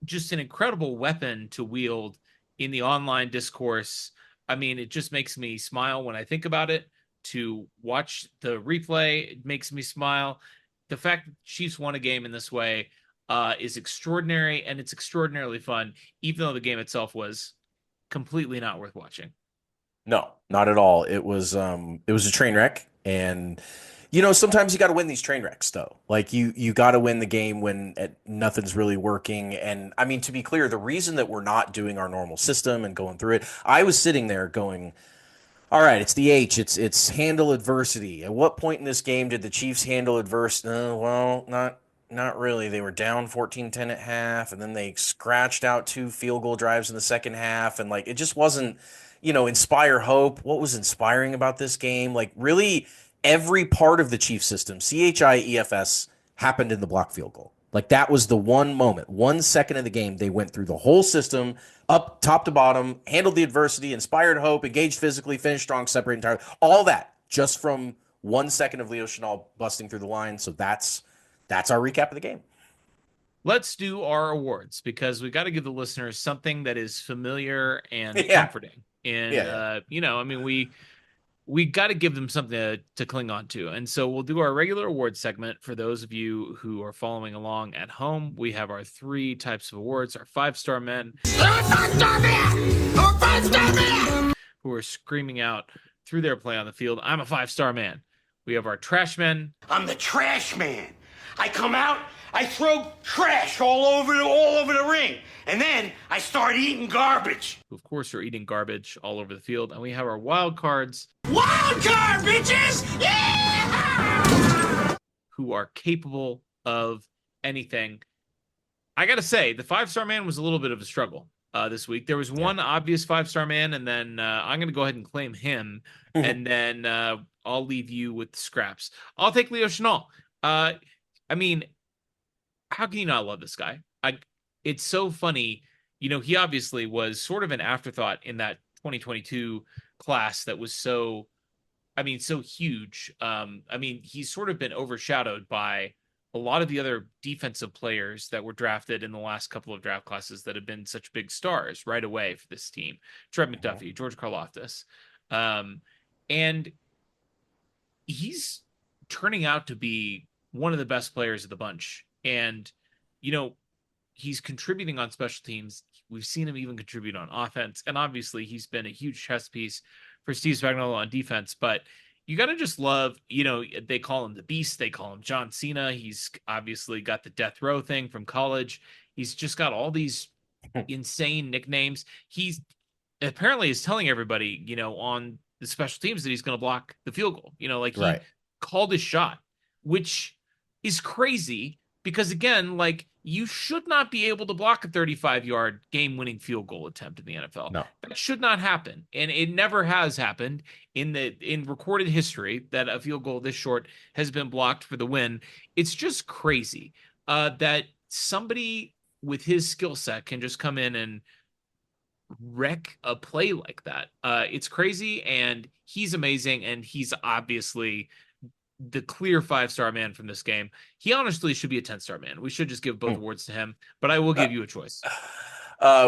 just an incredible weapon to wield in the online discourse. I mean, it just makes me smile when I think about it. To watch the replay, it makes me smile. The fact that Chiefs won a game in this way is extraordinary, and it's extraordinarily fun, even though the game itself was completely not worth watching. No, not at all. It was a train wreck, and sometimes you got to win these train wrecks though. Like you got to win the game when nothing's really working. And I mean, to be clear, the reason that we're not doing our normal system and going through it, I was sitting there going, All right, it's the H. It's handle adversity. At what point in this game did the Chiefs handle adversity? Well, not really. They were down 14-10 at half, and then they scratched out 2 field goal drives in the second half, and like it just wasn't, inspire hope. What was inspiring about this game? Like really, every part of the Chiefs system, CHIEFS, happened in the block field goal. Like that was the one moment, 1 second of the game, they went through the whole system, up top to bottom, handled the adversity, inspired hope, engaged physically, finished strong, separated entirely. All that just from 1 second of Leo Chenal busting through the line. So that's our recap of the game. Let's do our awards because we got to give the listeners something that is familiar and Yeah. comforting. And Yeah. I mean, we got to give them something to cling on to. And so we'll do our regular awards segment. For those of you who are following along at home, we have our 3 types of awards: our 5-star men, who are screaming out through their play on the field, "I'm a 5-star man." We have our trash men. I'm the trash man. I come out, I throw trash all over the ring, and then I start eating garbage. Who, of course, are eating garbage all over the field. And we have our wild cards. Wild card, bitches! Yeah! Who are capable of anything. I got to say, the 5-star man was a little bit of a struggle this week. There was one obvious 5-star man, and then I'm going to go ahead and claim him, and then I'll leave you with the scraps. I'll take Leo Chenal. I mean, how can you not love this guy? It's so funny. He obviously was sort of an afterthought in that 2022 class that was so huge. He's sort of been overshadowed by a lot of the other defensive players that were drafted in the last couple of draft classes that have been such big stars right away for this team. Trent McDuffie, George Karlaftis. And he's turning out to be one of the best players of the bunch. And, he's contributing on special teams. We've seen him even contribute on offense. And obviously he's been a huge chess piece for Steve Spagnuolo on defense. But you got to just love, they call him the Beast. They call him John Cena. He's obviously got the death row thing from college. He's just got all these insane nicknames. He's apparently is telling everybody, on the special teams that he's going to block the field goal. He called his shot, which is crazy because, again, you should not be able to block a 35-yard game-winning field goal attempt in the NFL. No. That should not happen. And it never has happened in recorded history that a field goal this short has been blocked for the win. It's just crazy that somebody with his skill set can just come in and wreck a play like that. It's crazy, and he's amazing, and he's obviously the clear 5-star man from this game. He honestly should be a 10-star man. We should just give both awards to him, but I will give you a choice.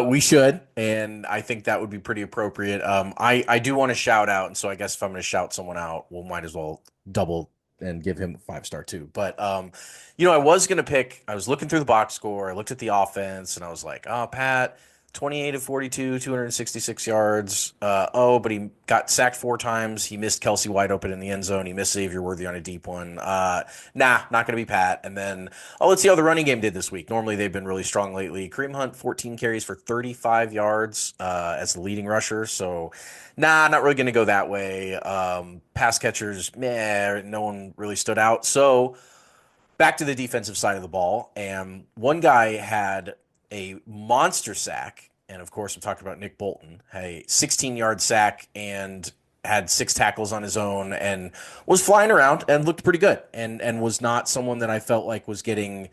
We should, and I think that would be pretty appropriate. I do want to shout out, and so I guess if I'm going to shout someone out, we'll might as well double and give him a 5-star too. But I was going to pick. I was looking through the box score. I looked at the offense, and I was like, oh, Pat, 28 of 42, 266 yards. But he got sacked 4 times. He missed Kelsey wide open in the end zone. He missed Xavier Worthy on a deep one. Not going to be Pat. And then, let's see how the running game did this week. Normally, they've been really strong lately. Kareem Hunt, 14 carries for 35 yards as the leading rusher. So, not really going to go that way. Pass catchers, no one really stood out. So, back to the defensive side of the ball. And one guy had a monster sack, and of course, I'm talking about Nick Bolton, a 16-yard sack and had 6 tackles on his own and was flying around and looked pretty good and was not someone that I felt like was getting,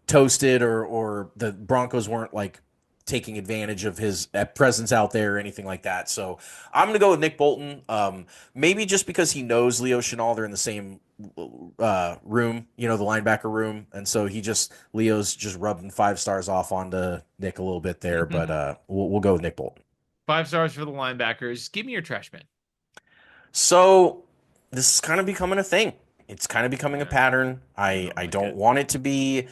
toasted or the Broncos weren't taking advantage of his presence out there or anything like that. So I'm going to go with Nick Bolton. Maybe just because he knows Leo Chenal, they're in the same room, the linebacker room. And so Leo's just rubbing 5 stars off onto Nick a little bit there, but we'll go with Nick Bolton. 5 stars for the linebackers. Give me your trash man. So this is kind of becoming a thing. It's kind of becoming a pattern. I don't want it to be.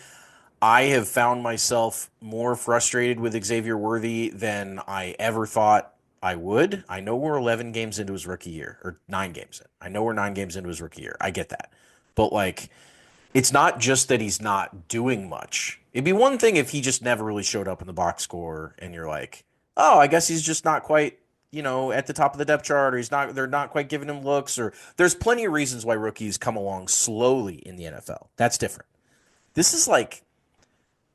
I have found myself more frustrated with Xavier Worthy than I ever thought I would. I know we're 11 games into his rookie year, or 9 games in. I know we're 9 games into his rookie year. I get that. But, it's not just that he's not doing much. It'd be one thing if he just never really showed up in the box score and you're like, oh, I guess he's just not quite at the top of the depth chart, or they're not quite giving him looks, or there's plenty of reasons why rookies come along slowly in the NFL. That's different. This is like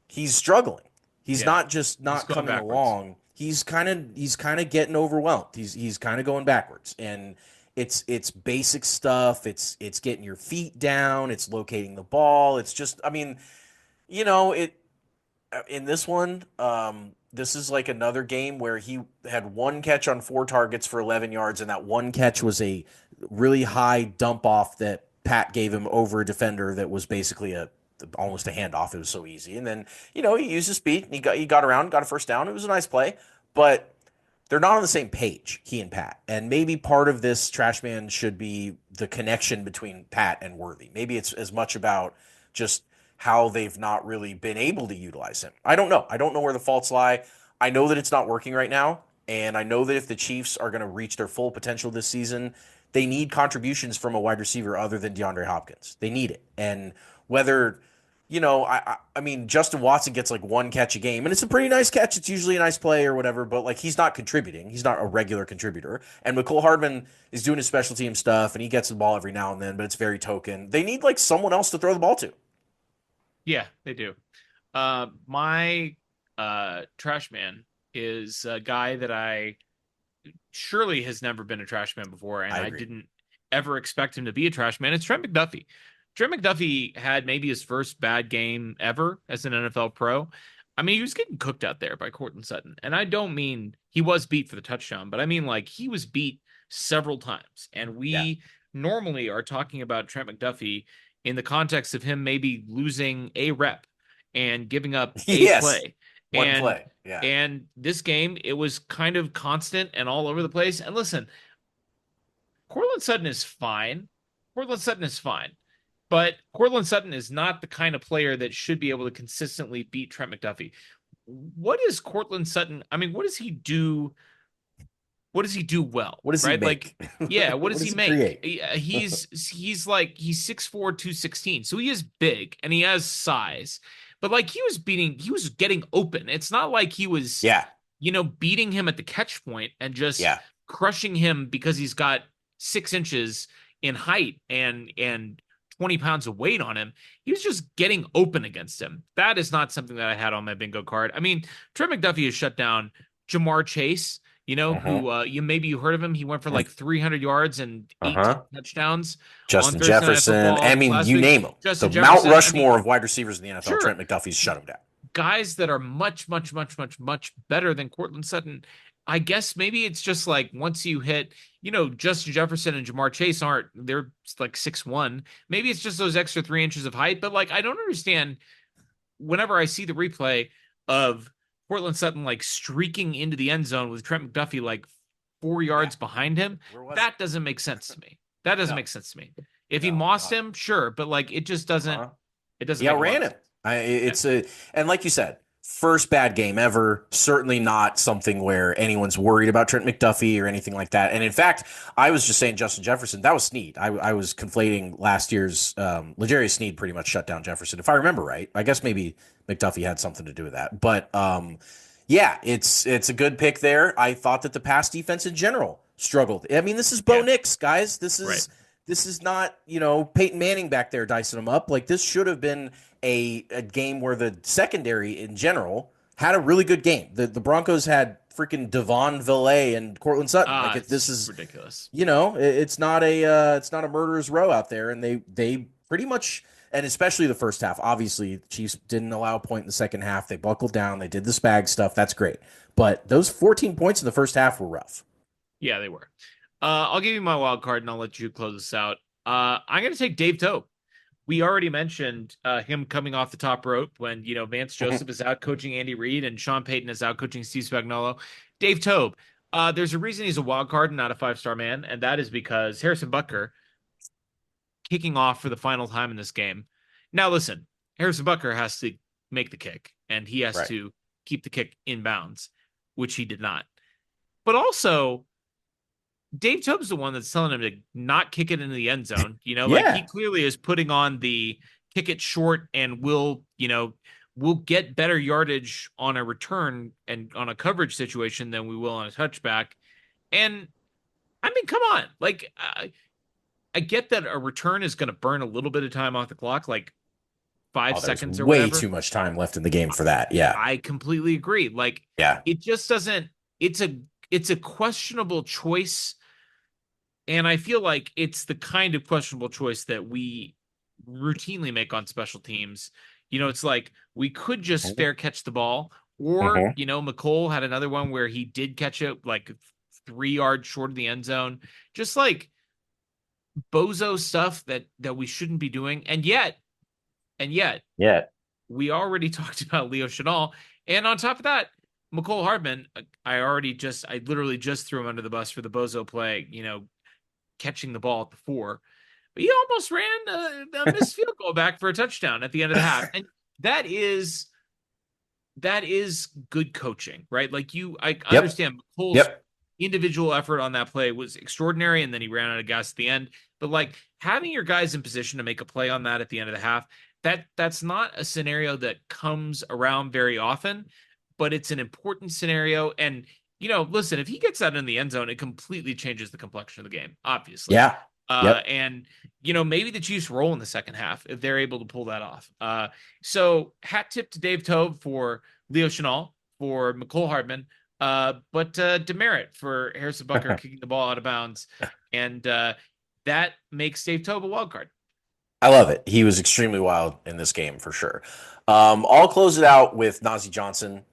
he's struggling. He's Yeah. not just He's not going coming backwards. along. He's kind of getting overwhelmed. He's kind of going backwards. And it's basic stuff. It's getting your feet down, it's locating the ball. It's just I mean, it in this one, this is like another game where he had one catch on 4 targets for 11 yards, and that one catch was a really high dump off that Pat gave him over a defender that was basically almost a handoff. It was so easy, and then he used his speed and he got around, got a first down. It was a nice play, but they're not on the same page, he and Pat. And maybe part of this trash man should be the connection between Pat and Worthy. Maybe it's as much about just how they've not really been able to utilize him. I don't know. I don't know where the faults lie. I know that it's not working right now. And I know that if the Chiefs are going to reach their full potential this season, they need contributions from a wide receiver other than DeAndre Hopkins. They need it. And whether I mean, Justin Watson gets like one catch a game, and it's a pretty nice catch. It's usually a nice play or whatever, but like he's not contributing. He's not a regular contributor. And McCole Hardman is doing his special team stuff, and he gets the ball every now and then, but it's very token. They need like someone else to throw the ball to. Yeah, they do. My trash man is a guy that I surely has never been a trash man before, and I didn't ever expect him to be a trash man. It's Trent McDuffie. Trent McDuffie had maybe his first bad game ever as an NFL pro. I mean, he was getting cooked out there by Courtland Sutton. And I don't mean he was beat for the touchdown, but I mean like he was beat several times. And we normally are talking about Trent McDuffie in the context of him maybe losing a rep and giving up a play. One play. Yeah. And this game, it was kind of constant and all over the place. And listen, Courtland Sutton is fine. But Courtland Sutton is not the kind of player that should be able to consistently beat Trent McDuffie. What is Courtland Sutton? I mean, what does he do? What does he do well? What does he make? Like, yeah, what does he make? Create? He's 6'4", 216. So he is big and he has size. But like he was getting open. It's not like he was beating him at the catch point and just crushing him because he's got 6 inches in height and 20 pounds of weight on him. He was just getting open against him. That is not something that I had on my bingo card. I mean, Trent McDuffie has shut down Jamar Chase, who you heard of him. He went for like 300 yards and 8 touchdowns. Justin Jefferson. I mean, you name him. The Mount Rushmore of wide receivers in the NFL. Sure. Trent McDuffie's shut him down. Guys that are much, much, much, much, much better than Courtland Sutton. I guess maybe it's just like once you hit, Justin Jefferson and Jamar Chase they're like 6'1". Maybe it's just those extra 3 inches of height. But like, I don't understand whenever I see the replay of Courtland Sutton like streaking into the end zone with Trent McDuffie like 4 yards behind him. That doesn't make sense to me. That doesn't make sense to me. If he mossed him, sure. But like, it just doesn't, it doesn't. He outran him. And like you said, first bad game ever. Certainly not something where anyone's worried about Trent McDuffie or anything like that. And in fact, I was just saying Justin Jefferson. That was Snead. I was conflating last year's L'Jarius Sneed pretty much shut down Jefferson, if I remember right. I guess maybe McDuffie had something to do with that. But it's a good pick there. I thought that the pass defense in general struggled. I mean, this is Bo Nix, guys. This is not Peyton Manning back there dicing them up. Like this should have been a game where the secondary in general had a really good game. The Broncos had freaking Devon Villay and Courtland Sutton. This is ridiculous. It's not a murderer's row out there, and they pretty much, and especially the first half. Obviously, the Chiefs didn't allow a point in the second half. They buckled down. They did the spag stuff. That's great. But those 14 points in the first half were rough. Yeah, they were. I'll give you my wild card, and I'll let you close this out. I'm going to take Dave Tope. We already mentioned him coming off the top rope when, Vance Joseph is out coaching Andy Reid and Sean Payton is out coaching Steve Spagnuolo. Dave Tope, there's a reason he's a wild card and not a 5-star man, and that is because Harrison Butker kicking off for the final time in this game. Now, listen, Harrison Butker has to make the kick, and he has to keep the kick in bounds, which he did not. But also, Dave Tope's the one that's telling him to not kick it into the end zone. Like he clearly is putting on the kick it short and we'll get better yardage on a return and on a coverage situation than we will on a touchback. And I mean, come on. Like, I get that a return is going to burn a little bit of time off the clock, like 5 seconds or way whatever. too much time left in the game for that. Yeah. I completely agree. Like, Yeah. it just doesn't, it's a questionable choice. And I feel like it's the kind of questionable choice that we routinely make on special teams. It's like we could just fair catch the ball, or, Mhm. McCole had another one where he did catch it like 3 yards short of the end zone. Just like bozo stuff that we shouldn't be doing. And yet, Yeah. we already talked about Leo Chenal. And on top of that, McCole Hardman, I literally just threw him under the bus for the bozo play, catching the ball at the 4. But he almost ran a missed field goal back for a touchdown at the end of the half. And that is good coaching, right? Like I Yep. understand McCole's Yep. individual effort on that play was extraordinary, and then he ran out of gas at the end. But like having your guys in position to make a play on that at the end of the half, that's not a scenario that comes around very often, but it's an important scenario. And listen, if he gets that in the end zone, it completely changes the complexion of the game, obviously. Yeah. Yep. And maybe the Chiefs roll in the second half if they're able to pull that off. So hat tip to Dave Toub for Leo Chenal, for McCole Hardman, but demerit for Harrison Butker kicking the ball out of bounds. And that makes Dave Toub a wild card. I love it. He was extremely wild in this game for sure. I'll close it out with Najee Johnson.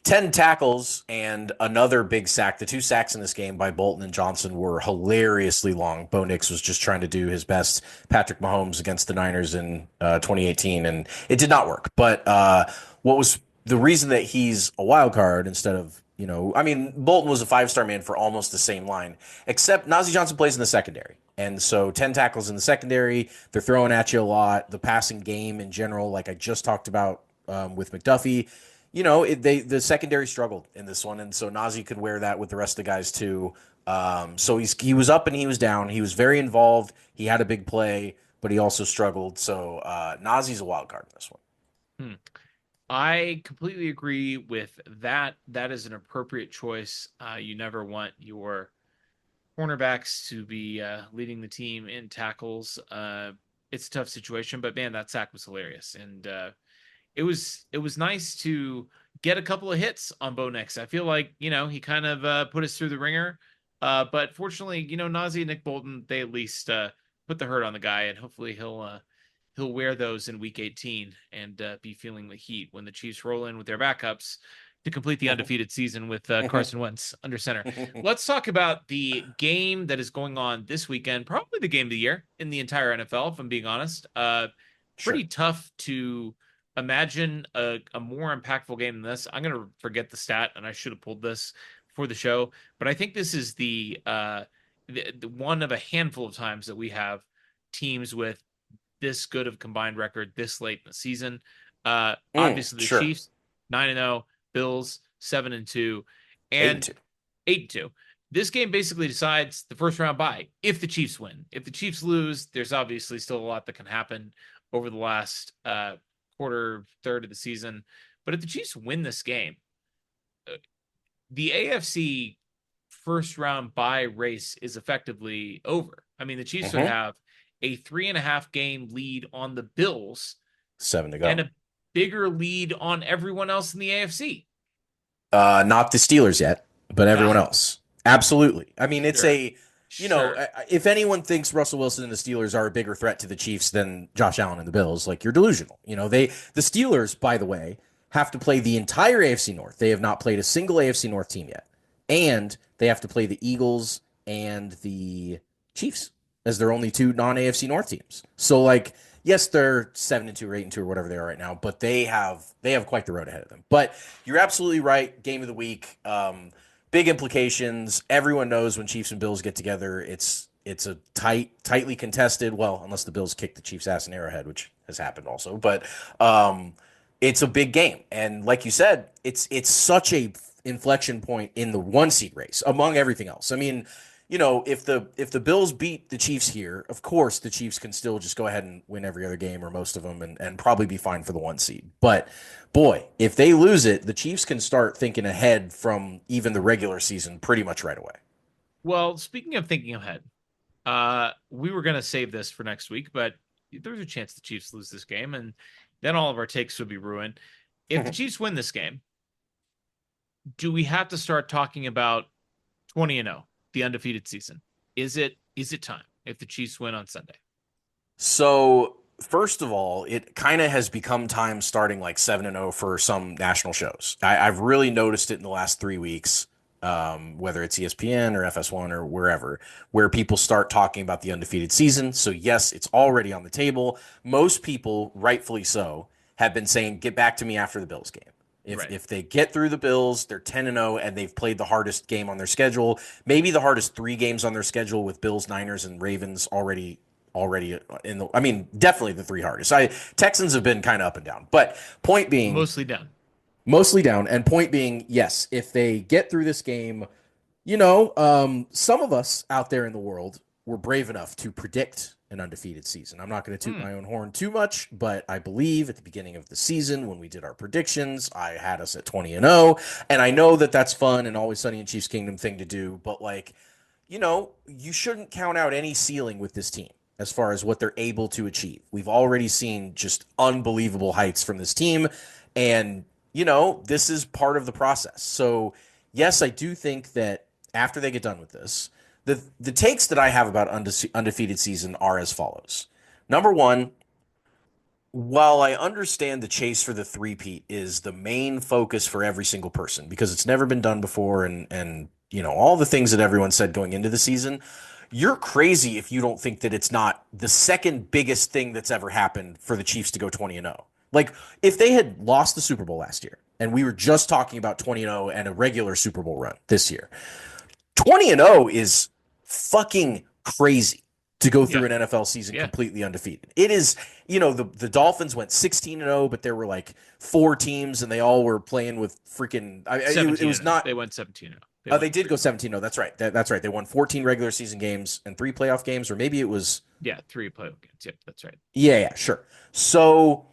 10 tackles and another big sack. The 2 sacks in this game by Bolton and Johnson were hilariously long. Bo Nix was just trying to do his best Patrick Mahomes against the Niners in 2018, and it did not work. But what was the reason that he's a wild card instead of, Bolton was a 5-star man for almost the same line, except Najee Johnson plays in the secondary. And so 10 tackles in the secondary, they're throwing at you a lot. The passing game in general, like I just talked about with McDuffie, the secondary struggled in this one, and so Najee could wear that with the rest of the guys too. So he was up and he was down. He was very involved. He had a big play, but he also struggled. So Nazee's a wild card in this one. I completely agree with that. That is an appropriate choice. You never want your cornerbacks to be leading the team in tackles. It's a tough situation, but man, that sack was hilarious, and it was nice to get a couple of hits on Bo Nix. I feel like he kind of put us through the ringer, but fortunately, Najee and Nick Bolton, they at least put the hurt on the guy, and hopefully he'll wear those in Week 18 and be feeling the heat when the Chiefs roll in with their backups to complete the undefeated season with Carson Wentz under center. Let's talk about the game that is going on this weekend, probably the game of the year in the entire NFL, if I'm being honest. Pretty tough to imagine a more impactful game than this. I'm going to forget the stat, and I should have pulled this for the show, but I think this is the one of a handful of times that we have teams with this good of combined record this late in the season. Obviously, the Chiefs 9-0, Bills 7-2, and 8-2. This game basically decides the first round bye if the Chiefs win. If the Chiefs lose, there's obviously still a lot that can happen over the last quarter, third of the season. But if the Chiefs win this game, the AFC first round bye race is effectively over. I mean, the Chiefs would have a 3.5 game lead on the Bills, 7 to go, and a bigger lead on everyone else in the AFC. Not the Steelers yet, but everyone else. Absolutely. I mean, it's if anyone thinks Russell Wilson and the Steelers are a bigger threat to the Chiefs than Josh Allen and the Bills, like, you're delusional. The Steelers, by the way, have to play the entire AFC North. They have not played a single AFC North team yet. And they have to play the Eagles and the Chiefs as their only 2 non-AFC North teams. So, like, yes, they're 7-2 or 8-2 or whatever they are right now, but they have quite the road ahead of them. But you're absolutely right. Game of the week, big implications. Everyone knows when Chiefs and Bills get together, it's a tightly contested. Well, unless the Bills kick the Chiefs' ass in Arrowhead, which has happened also. But it's a big game, and like you said, it's such a inflection point in the 1 seed race among everything else. I mean, if the Bills beat the Chiefs here, of course the Chiefs can still just go ahead and win every other game or most of them and probably be fine for the 1 seed. But boy, if they lose it, the Chiefs can start thinking ahead from even the regular season pretty much right away. Well, speaking of thinking ahead, we were going to save this for next week, but there's a chance the Chiefs lose this game, and then all of our takes would be ruined. If the Chiefs win this game, do we have to start talking about 20-0, the undefeated season? Is it time if the Chiefs win on Sunday? So first of all, it kind of has become time starting like 7-0 for some national shows. I've really noticed it in the last 3 weeks, whether it's ESPN or FS1 or wherever, where people start talking about the undefeated season. So yes, it's already on the table. Most people, rightfully so, have been saying, get back to me after the Bills game. If they get through the Bills, they're 10-0 and they've played the hardest game on their schedule, maybe the hardest 3 games on their schedule with Bills, Niners, and Ravens already in the, I mean, definitely the 3 hardest. Texans have been kind of up and down, but point being, mostly down. And point being, yes, if they get through this game, some of us out there in the world were brave enough to predict an undefeated season. I'm not going to toot my own horn too much, but I believe at the beginning of the season when we did our predictions, I had us at 20-0, and I know that that's fun and always sunny in Chiefs Kingdom thing to do, but you shouldn't count out any ceiling with this team as far as what they're able to achieve. We've already seen just unbelievable heights from this team, and this is part of the process. So yes, I do think that after they get done with this, the takes that I have about undefeated season are as follows. Number one, while I understand the chase for the three-peat is the main focus for every single person because it's never been done before and all the things that everyone said going into the season, you're crazy if you don't think that it's not the second biggest thing that's ever happened for the Chiefs to go 20-0. Like, if they had lost the Super Bowl last year and we were just talking about 20-0 and a regular Super Bowl run this year, 20-0 is fucking crazy to go through an NFL season completely undefeated. It is, the Dolphins went 16-0, but there were like 4 teams and they all were playing with freaking. It was not. They went 17-0. They did go 17-0. That's right. That's right. They won 14 regular season games and 3 playoff games, or maybe it was. Yeah, 3 playoff games. Yep, that's right. Yeah, sure. So.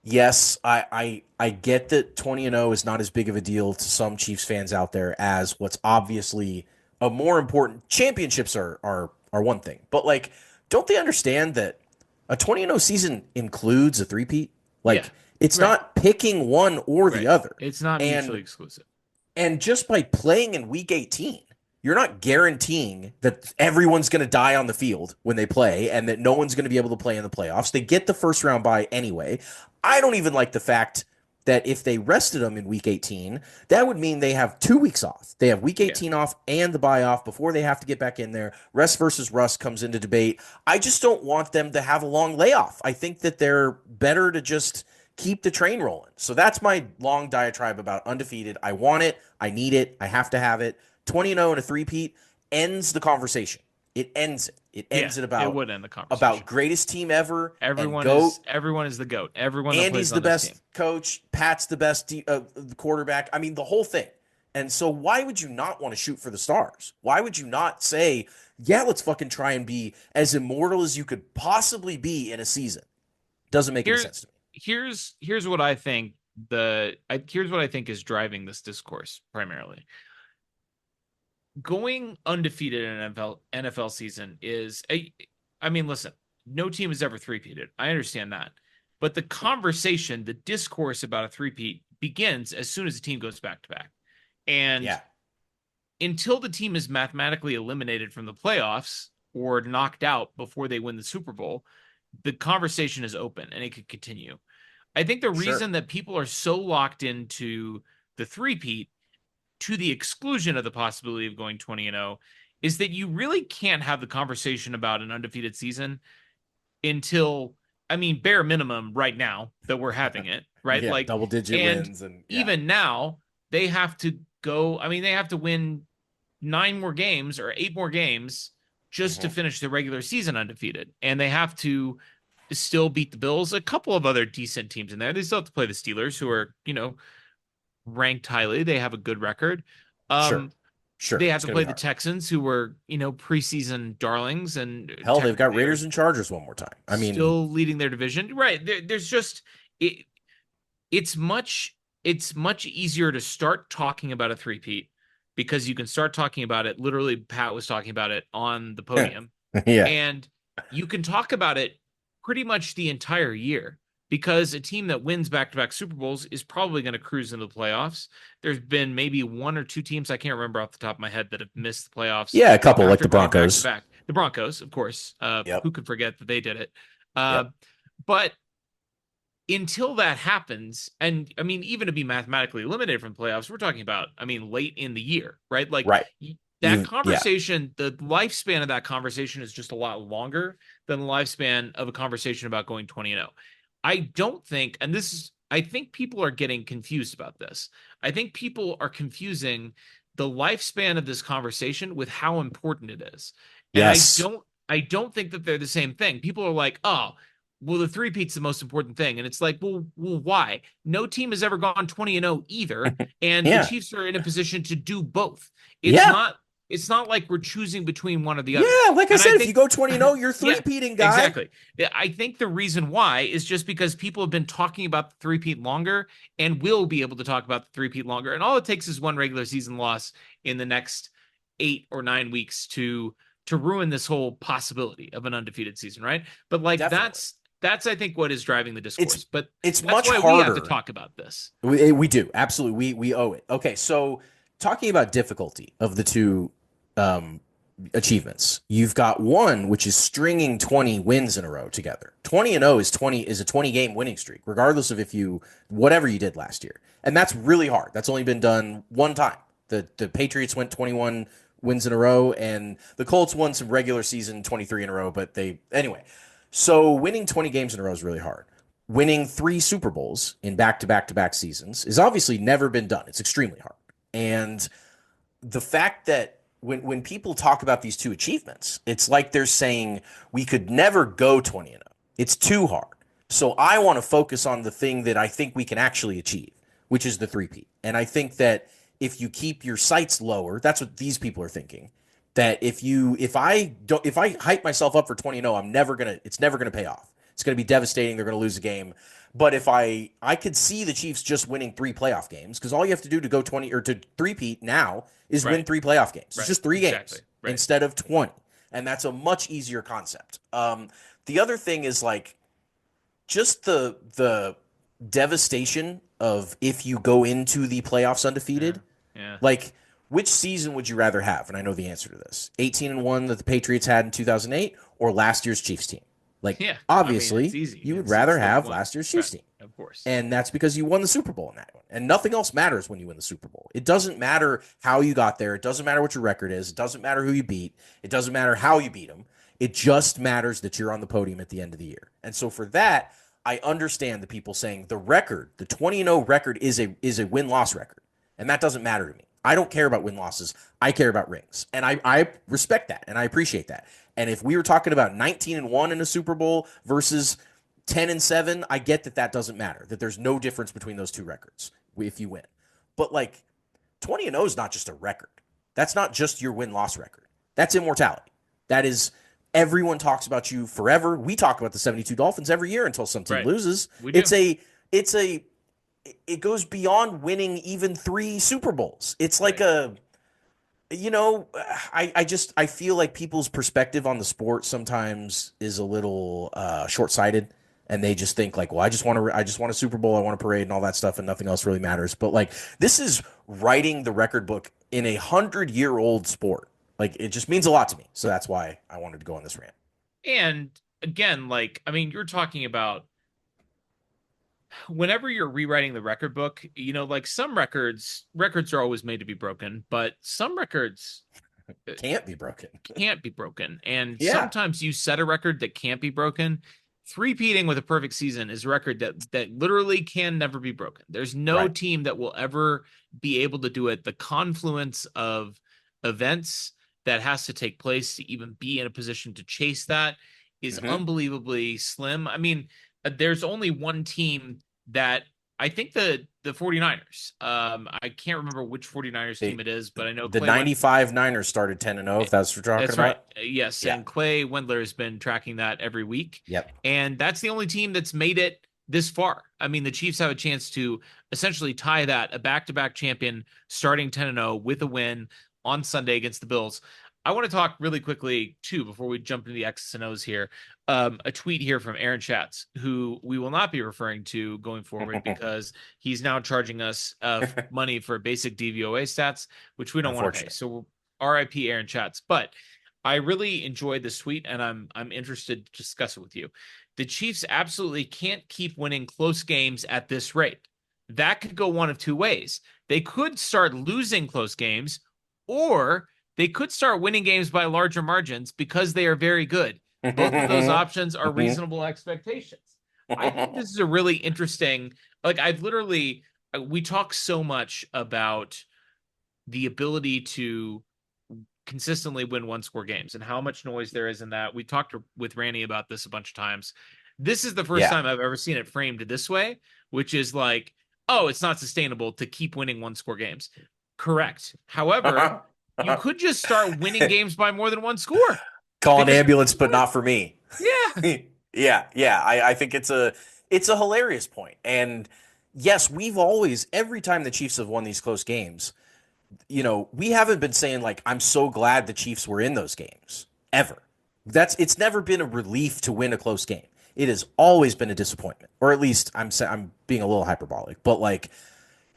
Yes, I get that 20-0 is not as big of a deal to some Chiefs fans out there as what's obviously a more important. Championships are one thing, but don't they understand that a 20-0 season includes a three-peat? It's not picking one or the other. It's not mutually exclusive. And just by playing in week 18, you're not guaranteeing that everyone's going to die on the field when they play and that no one's going to be able to play in the playoffs. They get the first round bye anyway. I don't even like the fact that if they rested them in week 18, that would mean they have 2 weeks off. They have week 18 off and the bye off before they have to get back in there. Rest versus rust comes into debate. I just don't want them to have a long layoff. I think that they're better to just keep the train rolling. So that's my long diatribe about undefeated. I want it. I need it. I have to have it. 20-0 and a three-peat ends the conversation. It ends it. It ends it about. It would end the conversation about greatest team ever. Everyone is the GOAT. Everyone. Andy's the best coach. Pat's the best the quarterback. I mean, the whole thing. And so, why would you not want to shoot for the stars? Why would you not say, "Yeah, let's fucking try and be as immortal as you could possibly be in a season"? Doesn't make any sense to me. Here's what I think. Here's what I think is driving this discourse primarily. Going undefeated in an NFL season is listen, no team has ever three-peated. I understand that. But the conversation, the discourse about a three-peat begins as soon as the team goes back-to-back. And until the team is mathematically eliminated from the playoffs or knocked out before they win the Super Bowl, the conversation is open and it could continue. I think the reason that people are so locked into the three-peat to the exclusion of the possibility of going 20-0 is that you really can't have the conversation about an undefeated season until, bare minimum right now that we're having it, right? Yeah, double-digit wins. And even now, they have to go, they have to win 9 more games or 8 more games just to finish the regular season undefeated. And they have to still beat the Bills, a couple of other decent teams in there. They still have to play the Steelers, who are, ranked highly. They have a good record. Sure. They have It's to gonna play be the hard. Texans, who were, preseason darlings, and Hell, they've got technically are Raiders and Chargers one more time. I mean, still leading their division. Right. There's just it, it's much easier to start talking about a three-peat because you can start talking about it. Literally, Pat was talking about it on the podium, yeah. and you can talk about it pretty much the entire year because a team that wins back-to-back Super Bowls is probably going to cruise into the playoffs. There's been maybe one or two teams, I can't remember off the top of my head, that have missed the playoffs Yeah, a couple like after the going Broncos. back-to-back. The Broncos, of course. Yep. Who could forget that they did it? Uh, Yep. but until that happens, and I mean, even to be mathematically eliminated from playoffs, we're talking about, late in the year, right? Like Right. that Yeah. conversation, the lifespan of that conversation is just a lot longer than the lifespan of a conversation about going 20-0. I don't think, and I think people are getting confused about this. I think people are confusing the lifespan of this conversation with how important it is. And Yes. I don't think that they're the same thing. People are like, oh, well, the three-peat's the most important thing. And it's like, well, why? No team has ever gone 20-0 either. And the Yeah. Chiefs are in a position to do both. It's Yeah. not it's not like we're choosing between one or the other. Yeah, like I And said, if think, you go 20-0, you're yeah, three-peating, guy. exactly. I think the reason why is just because people have been talking about the three-peat longer and will be able to talk about the three-peat longer. And all it takes is one regular season loss in the next 8 or 9 weeks to ruin this whole possibility of an undefeated season, right? But like Definitely. that's I think what is driving the discourse. But it's that's much why harder. we have to talk about this. We do. Absolutely. We owe it. Okay, so talking about difficulty of the two achievements, you've got one which is stringing 20 wins in a row together. 20-0 is a 20 game winning streak, regardless of if you whatever you did last year. And that's really hard. That's only been done one time. The Patriots went 21 wins in a row, and the Colts won some regular season 23 in a row, but anyway. So winning 20 games in a row is really hard. Winning 3 Super Bowls in back-to-back-to-back seasons is obviously never been done. It's extremely hard. And the fact that when people talk about these two achievements, it's like they're saying we could never go 20-0. It's too hard. So I want to focus on the thing that I think we can actually achieve, which is the three-peat. And I think that if you keep your sights lower, that's what these people are thinking. That if I hype myself up for 20-0, it's never gonna pay off. It's going to be devastating. They're going to lose a game. But if I could see the Chiefs just winning 3 playoff games, because all you have to do to go 20 or to three-peat now is win 3 playoff games. It's just 3 games instead of 20. And that's a much easier concept. The other thing is like just the devastation of if you go into the playoffs undefeated. Yeah. Like, which season would you rather have? And I know the answer to this. 18-1 that the Patriots had in 2008 or last year's Chiefs team? Like, obviously, you would rather have last year's Chiefs team. Of course. And that's because you won the Super Bowl in that one. And nothing else matters when you win the Super Bowl. It doesn't matter how you got there. It doesn't matter what your record is. It doesn't matter who you beat. It doesn't matter how you beat them. It just matters that you're on the podium at the end of the year. And so for that, I understand the people saying the record, the 20-0 record is a win-loss record. And that doesn't matter to me. I don't care about win-losses. I care about rings. And I respect that, and I appreciate that. And if we were talking about 19-1 in a Super Bowl versus 10-7, I get that doesn't matter, that there's no difference between those two records if you win. But like 20-0 is not just a record. That's not just your win-loss record. That's immortality. That is everyone talks about you forever. We talk about the 72 Dolphins every year until some team loses. It goes beyond winning even 3 Super Bowls. It's like I feel like people's perspective on the sport sometimes is a little short-sighted, and they just think like, well, I just want a Super Bowl, I want a parade and all that stuff, and nothing else really matters. But like, this is writing the record book in 100-year-old sport. Like, it just means a lot to me. So that's why I wanted to go on this rant. And again, like, I mean, you're talking about whenever you're rewriting the record book, like some records are always made to be broken, but some records can't be broken. And sometimes you set a record that can't be broken. Three-peating with a perfect season is a record that literally can never be broken. There's no team that will ever be able to do it. The confluence of events that has to take place to even be in a position to chase that is unbelievably slim. I mean, there's only one team that I think the 49ers. I can't remember which 49ers team it is, but I know the Clay 95 Niners started 10-0, if that's what you're talking That's about. right. Yes, Yeah. and Clay Wendler has been tracking that every week. Yep. And that's the only team that's made it this far. I mean, the Chiefs have a chance to essentially tie that, a back-to-back champion starting 10-0 with a win on Sunday against the Bills. I want to talk really quickly, too, before we jump into the X's and O's here. A tweet here from Aaron Schatz, who we will not be referring to going forward because he's now charging us money for basic DVOA stats, which we don't want to pay. So RIP Aaron Schatz. But I really enjoyed this tweet, and I'm interested to discuss it with you. The Chiefs absolutely can't keep winning close games at this rate. That could go one of two ways. They could start losing close games, or they could start winning games by larger margins because they are very good. Both of those options are reasonable expectations. I think this is a really interesting, we talk so much about the ability to consistently win one-score games and how much noise there is in that. We talked with Randy about this a bunch of times. This is the first time I've ever seen it framed this way, which is like, oh, it's not sustainable to keep winning one-score games. Correct. However, you could just start winning games by more than one score. Call an ambulance, but not for me. Yeah. Yeah. I think it's a hilarious point. And yes, we've always, every time the Chiefs have won these close games, we haven't been saying like, I'm so glad the Chiefs were in those games ever. It's never been a relief to win a close game. It has always been a disappointment, or at least I'm being a little hyperbolic, but like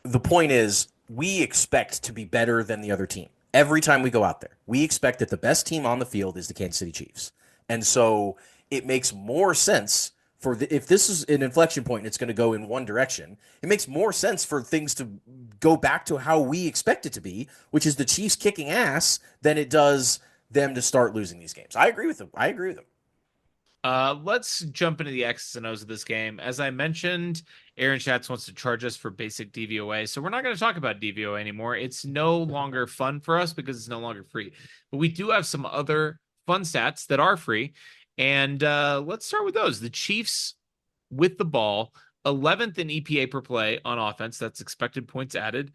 the point is we expect to be better than the other team. Every time we go out there, we expect that the best team on the field is the Kansas City Chiefs. And so it makes more sense if this is an inflection point and it's going to go in one direction, it makes more sense for things to go back to how we expect it to be, which is the Chiefs kicking ass, than it does them to start losing these games. I agree with them. Let's jump into the X's and O's of this game. As I mentioned, Aaron Schatz wants to charge us for basic DVOA, so we're not going to talk about DVOA anymore. It's no longer fun for us because it's no longer free. But we do have some other fun stats that are free, and let's start with those. The Chiefs with the ball, 11th in EPA per play on offense. That's expected points added.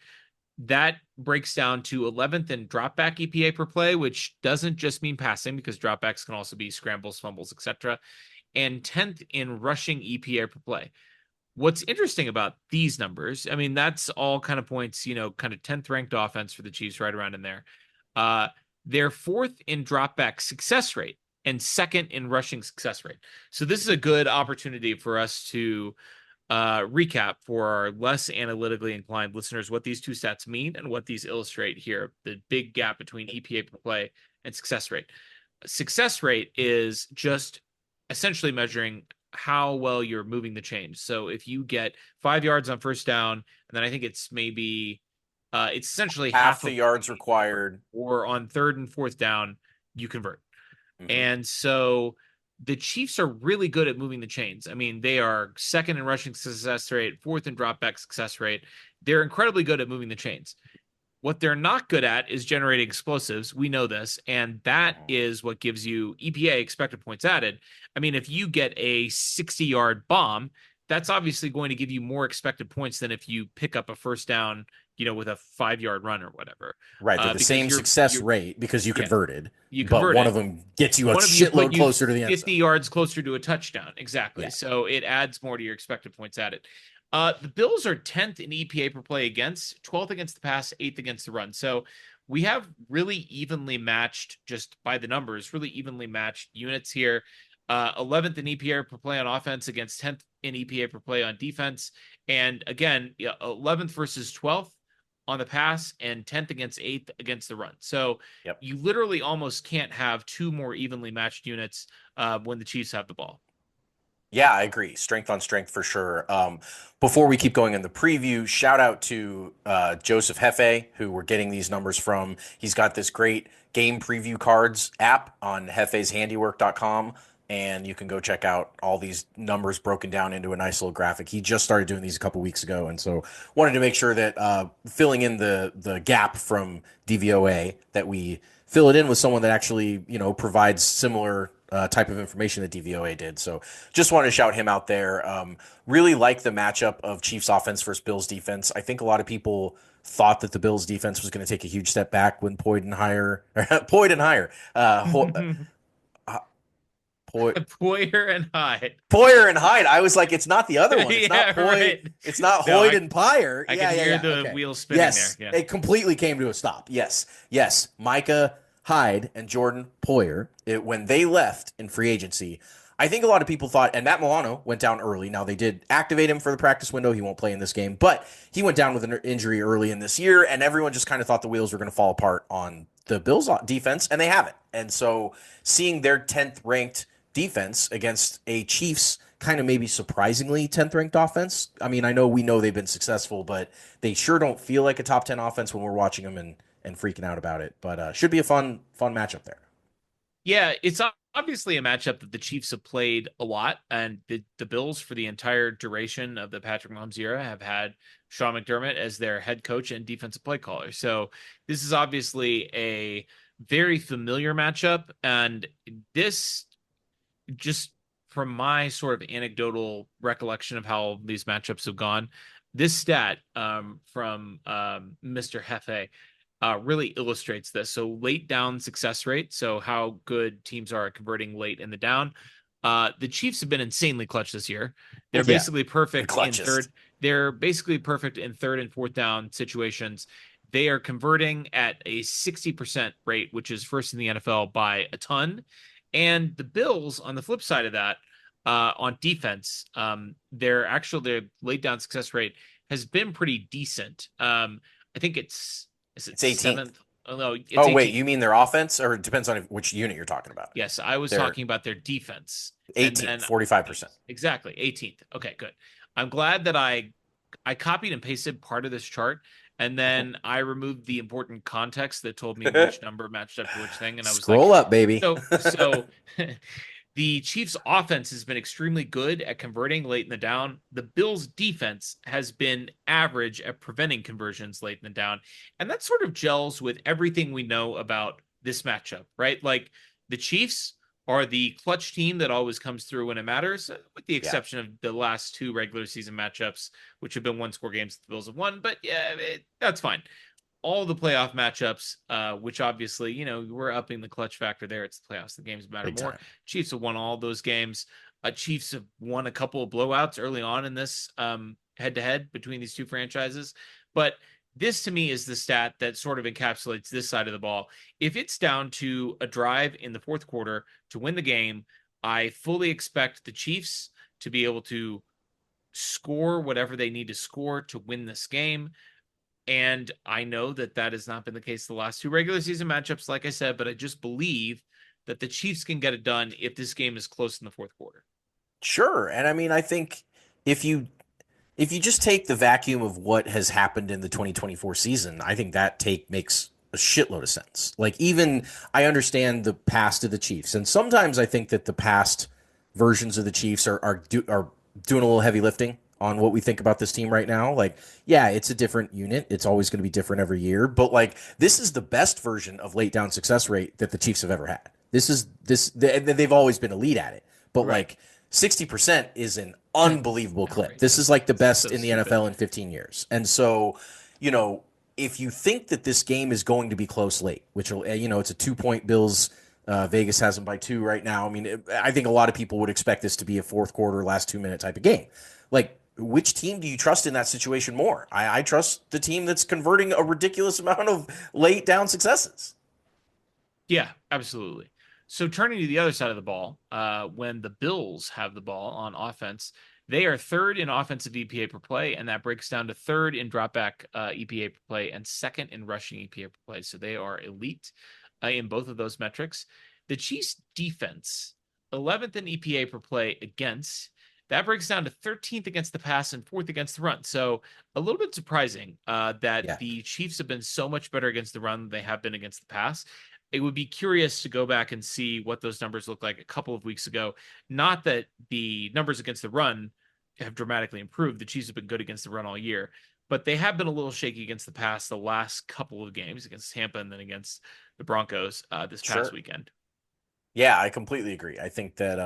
That breaks down to 11th in dropback EPA per play, which doesn't just mean passing because dropbacks can also be scrambles, fumbles, etc. And 10th in rushing EPA per play. What's interesting about these numbers, I mean, that's all kind of points, kind of 10th ranked offense for the Chiefs right around in there. They're 4th in dropback success rate and 2nd in rushing success rate. So this is a good opportunity for us to recap for our less analytically inclined listeners what these two stats mean and what these illustrate here, the big gap between EPA per play and success rate. Success rate is just essentially measuring how well you're moving the chains. So if you get 5 yards on first down, and then I think it's maybe it's essentially half the yards required, or on 3rd and 4th down, you convert. And so the Chiefs are really good at moving the chains. I mean, they are 2nd in rushing success rate, 4th in dropback success rate. They're incredibly good at moving the chains. What they're not good at is generating explosives. We know this, and that is what gives you EPA, expected points added. I mean, if you get a 60-yard bomb, that's obviously going to give you more expected points than if you pick up a first down, with a 5-yard run or whatever. Right, they're the same success rate because you converted. But one of them gets you a shitload closer to the end zone. 50 yards closer to a touchdown. Exactly. Yeah. So it adds more to your expected points added. The Bills are 10th in EPA per play against, 12th against the pass, 8th against the run. So we have really evenly matched, just by the numbers, really evenly matched units here. 11th in EPA per play on offense against 10th in EPA per play on defense. And again, 11th versus 12th on the pass and 10th against 8th against the run. So you literally almost can't have two more evenly matched units when the Chiefs have the ball. Yeah, I agree. Strength on strength for sure. Before we keep going in the preview, shout out to Joseph Hefe, who we're getting these numbers from. He's got this great game preview cards app on hefeshandiwork.com. And you can go check out all these numbers broken down into a nice little graphic. He just started doing these a couple weeks ago, and so wanted to make sure that filling in the gap from DVOA, that we fill it in with someone that actually provides similar type of information that DVOA did. So just wanted to shout him out there. Really like the matchup of Chiefs offense versus Bills defense. I think a lot of people thought that the Bills defense was going to take a huge step back when Poyer and Hyde. Poyer and Hyde. I was like, it's not the other one. It's Yeah, not Poy. right. It's not No, Hoyd and Pyre. I can hear the wheels spinning Yes, there. Yeah. it completely came to a stop. Yes. Micah Hyde and Jordan Poyer, when they left in free agency, I think a lot of people thought, and Matt Milano went down early. Now, they did activate him for the practice window. He won't play in this game, but he went down with an injury early in this year, and everyone just kind of thought the wheels were going to fall apart on the Bills defense, and they haven't. And so seeing their 10th ranked defense against a Chiefs kind of maybe surprisingly 10th ranked offense. I mean, we know they've been successful, but they sure don't feel like a top 10 offense when we're watching them and freaking out about it. But should be a fun matchup there. Yeah, it's obviously a matchup that the Chiefs have played a lot, and the Bills for the entire duration of the Patrick Mahomes era have had Sean McDermott as their head coach and defensive play caller. So this is obviously a very familiar matchup, and this, just from my sort of anecdotal recollection of how these matchups have gone, this stat from Mr. Hefe really illustrates this. So late down success rate, so how good teams are at converting late in the down. The Chiefs have been insanely clutch this year. They're basically perfect in third. They're basically perfect in third and fourth down situations. They are converting at a 60% rate, which is first in the NFL by a ton. And the Bills, on the flip side of that, on defense, their late down success rate has been pretty decent. I think it's 18th. Seventh? Oh, no, it's 18th. Wait, 18th. you mean their offense, or it depends on which unit you're talking about? Yes, I was talking about their defense. 18th, 45%. Exactly, 18th. Okay, good. I'm glad that I copied and pasted part of this chart, and then I removed the important context that told me which number matched up to which thing, and I was Scroll up, baby. So the Chiefs' offense has been extremely good at converting late in the down. The Bills' defense has been average at preventing conversions late in the down. And that sort of gels with everything we know about this matchup, right? Like, the Chiefs are the clutch team that always comes through when it matters, with the exception of the last two regular season matchups, which have been one-score games that the Bills have won. But yeah, that's fine. All the playoff matchups, which obviously, we're upping the clutch factor there. It's the playoffs. The games matter more. Chiefs have won all those games. Chiefs have won a couple of blowouts early on in this head-to-head between these two franchises. But this, to me, is the stat that sort of encapsulates this side of the ball. If it's down to a drive in the fourth quarter to win the game, I fully expect the Chiefs to be able to score whatever they need to score to win this game. And I know that has not been the case the last two regular season matchups, like I said, but I just believe that the Chiefs can get it done if this game is close in the fourth quarter. Sure. And I mean, I think if you just take the vacuum of what has happened in the 2024 season, I think that take makes a shitload of sense. Like, even I understand the past of the Chiefs, and sometimes I think that the past versions of the Chiefs are doing a little heavy lifting on what we think about this team right now. Like, yeah, it's a different unit. It's always going to be different every year. But like, this is the best version of late down success rate that the Chiefs have ever had. They've always been elite at it. But like 60% is an unbelievable clip. This is like the best in the NFL in 15 years. And so, if you think that this game is going to be close late, which will, it's a 2-point Bills. Vegas has them by 2 right now. I mean, I think a lot of people would expect this to be a fourth quarter, last 2-minute type of game. Like, which team do you trust in that situation more? I trust the team that's converting a ridiculous amount of late down successes. Yeah, absolutely. So turning to the other side of the ball, when the Bills have the ball on offense, they are third in offensive EPA per play, and that breaks down to third in dropback EPA per play and second in rushing EPA per play. So they are elite in both of those metrics. The Chiefs defense, 11th in EPA per play against. That breaks down to 13th against the pass and 4th against the run. So a little bit surprising that the Chiefs have been so much better against the run than they have been against the pass. It would be curious to go back and see what those numbers look like a couple of weeks ago. Not that the numbers against the run have dramatically improved. The Chiefs have been good against the run all year, but they have been a little shaky against the pass the last couple of games, against Tampa and then against the Broncos this past weekend. Yeah, I completely agree. I think that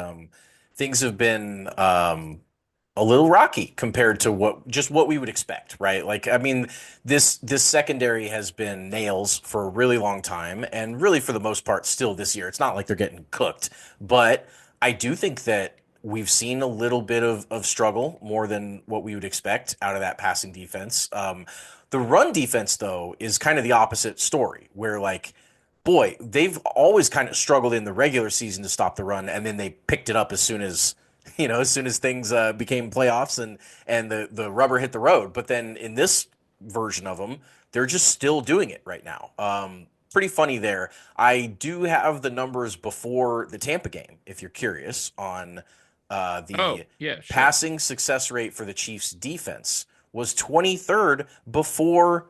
things have been a little rocky compared to what we would expect, right? Like, I mean, this secondary has been nails for a really long time, and really for the most part, still this year. It's not like they're getting cooked, but I do think that we've seen a little bit of struggle more than what we would expect out of that passing defense. The run defense, though, is kind of the opposite story, where like boy, they've always kind of struggled in the regular season to stop the run, and then they picked it up as soon as as soon as things became playoffs and the rubber hit the road. But then in this version of them, they're just still doing it right now. Pretty funny there. I do have the numbers before the Tampa game, if you're curious, on Oh, the yeah, sure. passing success rate for the Chiefs defense was 23rd before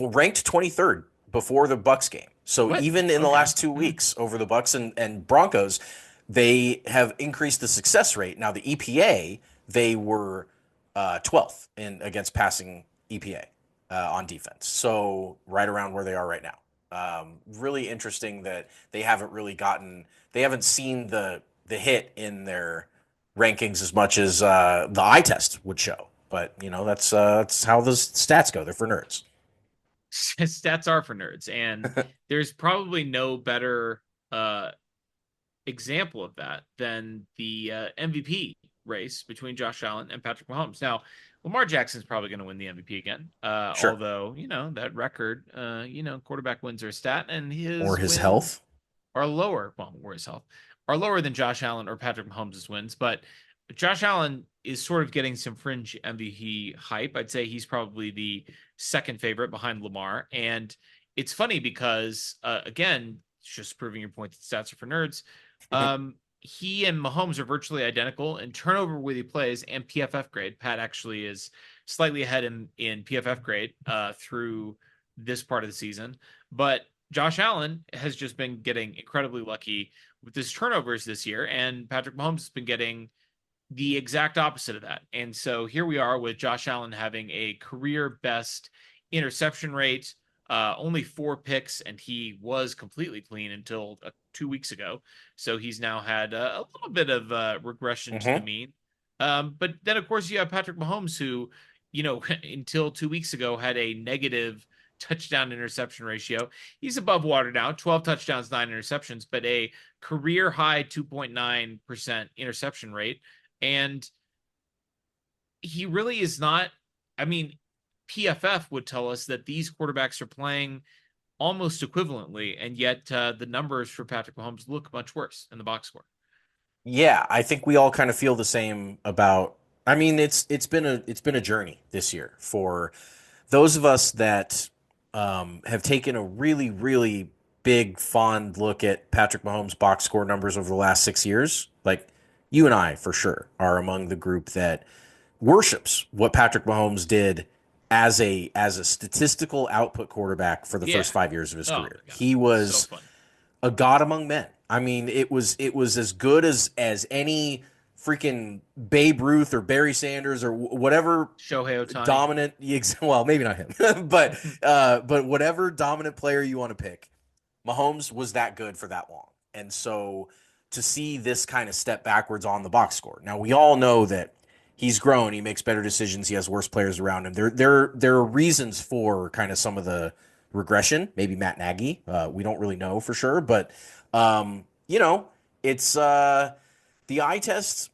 ranked 23rd before the Bucks game. So What? even in the Okay. last 2 weeks over the Bucks and Broncos, they have increased the success rate. Now the EPA, they were 12th in against passing EPA on defense. So right around where they are right now. Really interesting that they haven't seen the hit in their rankings as much as the eye test would show. But that's how those stats go. They're for nerds. Stats are for nerds, and there's probably no better uh example of that than the MVP race between Josh Allen and Patrick Mahomes. Now, Lamar Jackson's probably going to win the MVP again, Sure. although that record, quarterback wins are a stat, and Or his his wins health. are lower. Well, where his health are lower than Josh Allen or Patrick Mahomes' wins, but Josh Allen is sort of getting some fringe MVP hype. I'd say he's probably the second favorite behind Lamar, and it's funny because again, just proving your point that stats are for nerds. He and Mahomes are virtually identical in turnover worthy plays and PFF grade. Pat actually is slightly ahead in PFF grade through this part of the season, but Josh Allen has just been getting incredibly lucky with his turnovers this year, and Patrick Mahomes has been getting the exact opposite of that. And so here we are with Josh Allen having a career best interception rate, only 4 picks, and he was completely clean until 2 weeks ago. So he's now had a little bit of regression to the Mm-hmm. mean. But then, of course, you have Patrick Mahomes, who, until 2 weeks ago had a negative touchdown interception ratio. He's above water now, 12 touchdowns, 9 interceptions, but a career high 2.9% interception rate. And he really is not. I mean, PFF would tell us that these quarterbacks are playing almost equivalently, and yet the numbers for Patrick Mahomes look much worse in the box score. Yeah, I think we all kind of feel the same about. I mean, it's been a journey this year for those of us that have taken a really big fond look at Patrick Mahomes' box score numbers over the last 6 years. Like you and I, for sure, are among the group that worships what Patrick Mahomes did as a statistical output quarterback for the Yeah. first 5 years of his Oh career. my god, He so was fun. a god among men. I mean, it was as good as any freaking Babe Ruth or Barry Sanders or whatever Shohei Ohtani. dominant. Well, maybe not him, but whatever dominant player you want to pick, Mahomes was that good for that long. And so to see this kind of step backwards on the box score. Now we all know that he's grown, he makes better decisions, he has worse players around him. There are reasons for kind of some of the regression. Maybe Matt Nagy. We don't really know for sure, but it's the eye test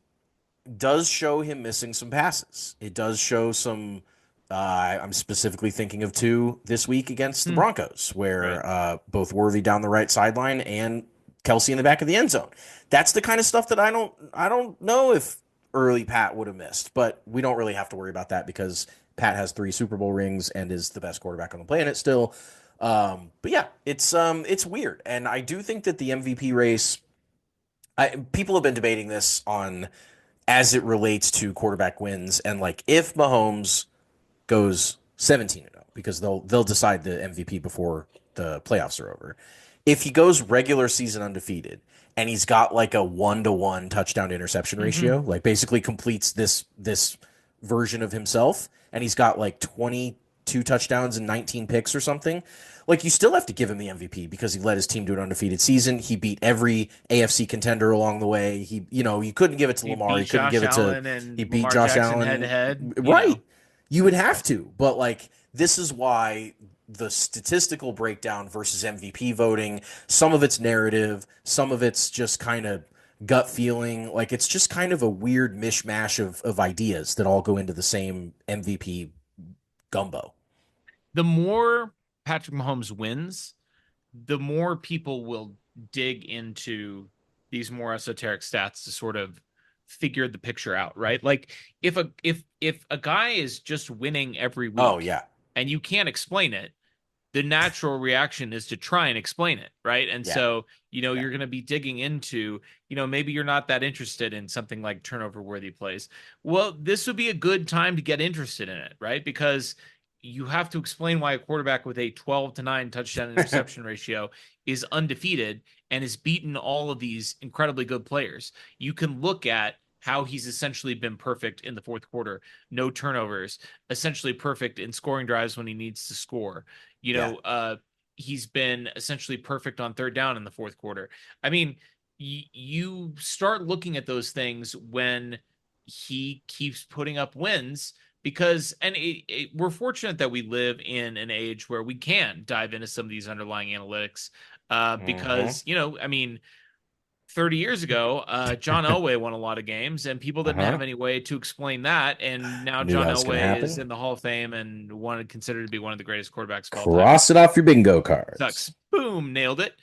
does show him missing some passes. It does show some. I'm specifically thinking of two this week against the Broncos, Right. where both Worthy down the right sideline and Kelsey in the back of the end zone. That's the kind of stuff that I don't know if early Pat would have missed, but we don't really have to worry about that because Pat has 3 Super Bowl rings and is the best quarterback on the planet still. But yeah, it's weird, and I do think that the MVP race. People have been debating this on as it relates to quarterback wins and like if Mahomes goes 17-0 because they'll decide the MVP before the playoffs are over. If he goes regular season undefeated and he's got like a 1-to-1 touchdown to interception Mm-hmm. ratio, like basically completes this version of himself, and he's got like 20 2 touchdowns and 19 picks or something. Like, you still have to give him the MVP because he led his team to an undefeated season. He beat every AFC contender along the way. You couldn't give it to He Lamar. beat You couldn't Josh give it to, Allen and he beat Lamar Josh Jackson head to Allen. head. Right. You would have to. But, like, this is why the statistical breakdown versus MVP voting, some of it's narrative, some of it's just kind of gut feeling. Like, it's just kind of a weird mishmash of ideas that all go into the same MVP gumbo. The more Patrick Mahomes wins, the more people will dig into these more esoteric stats to sort of figure the picture out, right? Like if a guy is just winning every week, Oh, yeah. and you can't explain it, the natural reaction is to try and explain it, right? And Yeah. so, you're going to be digging into, maybe you're not that interested in something like turnover worthy plays. Well, this would be a good time to get interested in it, right? Because you have to explain why a quarterback with a 12-9 touchdown interception ratio is undefeated and has beaten all of these incredibly good players. You can look at how he's essentially been perfect in the fourth quarter, no turnovers, essentially perfect in scoring drives when he needs to score. He's been essentially perfect on third down in the fourth quarter. I mean, you start looking at those things when he keeps putting up wins, because we're fortunate that we live in an age where we can dive into some of these underlying analytics, because 30 years ago, John Elway won a lot of games, and people didn't have any way to explain that. And now Knew John that was gonna Elway is happen. in the Hall of Fame and considered to be one of the greatest quarterbacks of all time. Cross it off your bingo cards. Sucks. Boom, nailed it.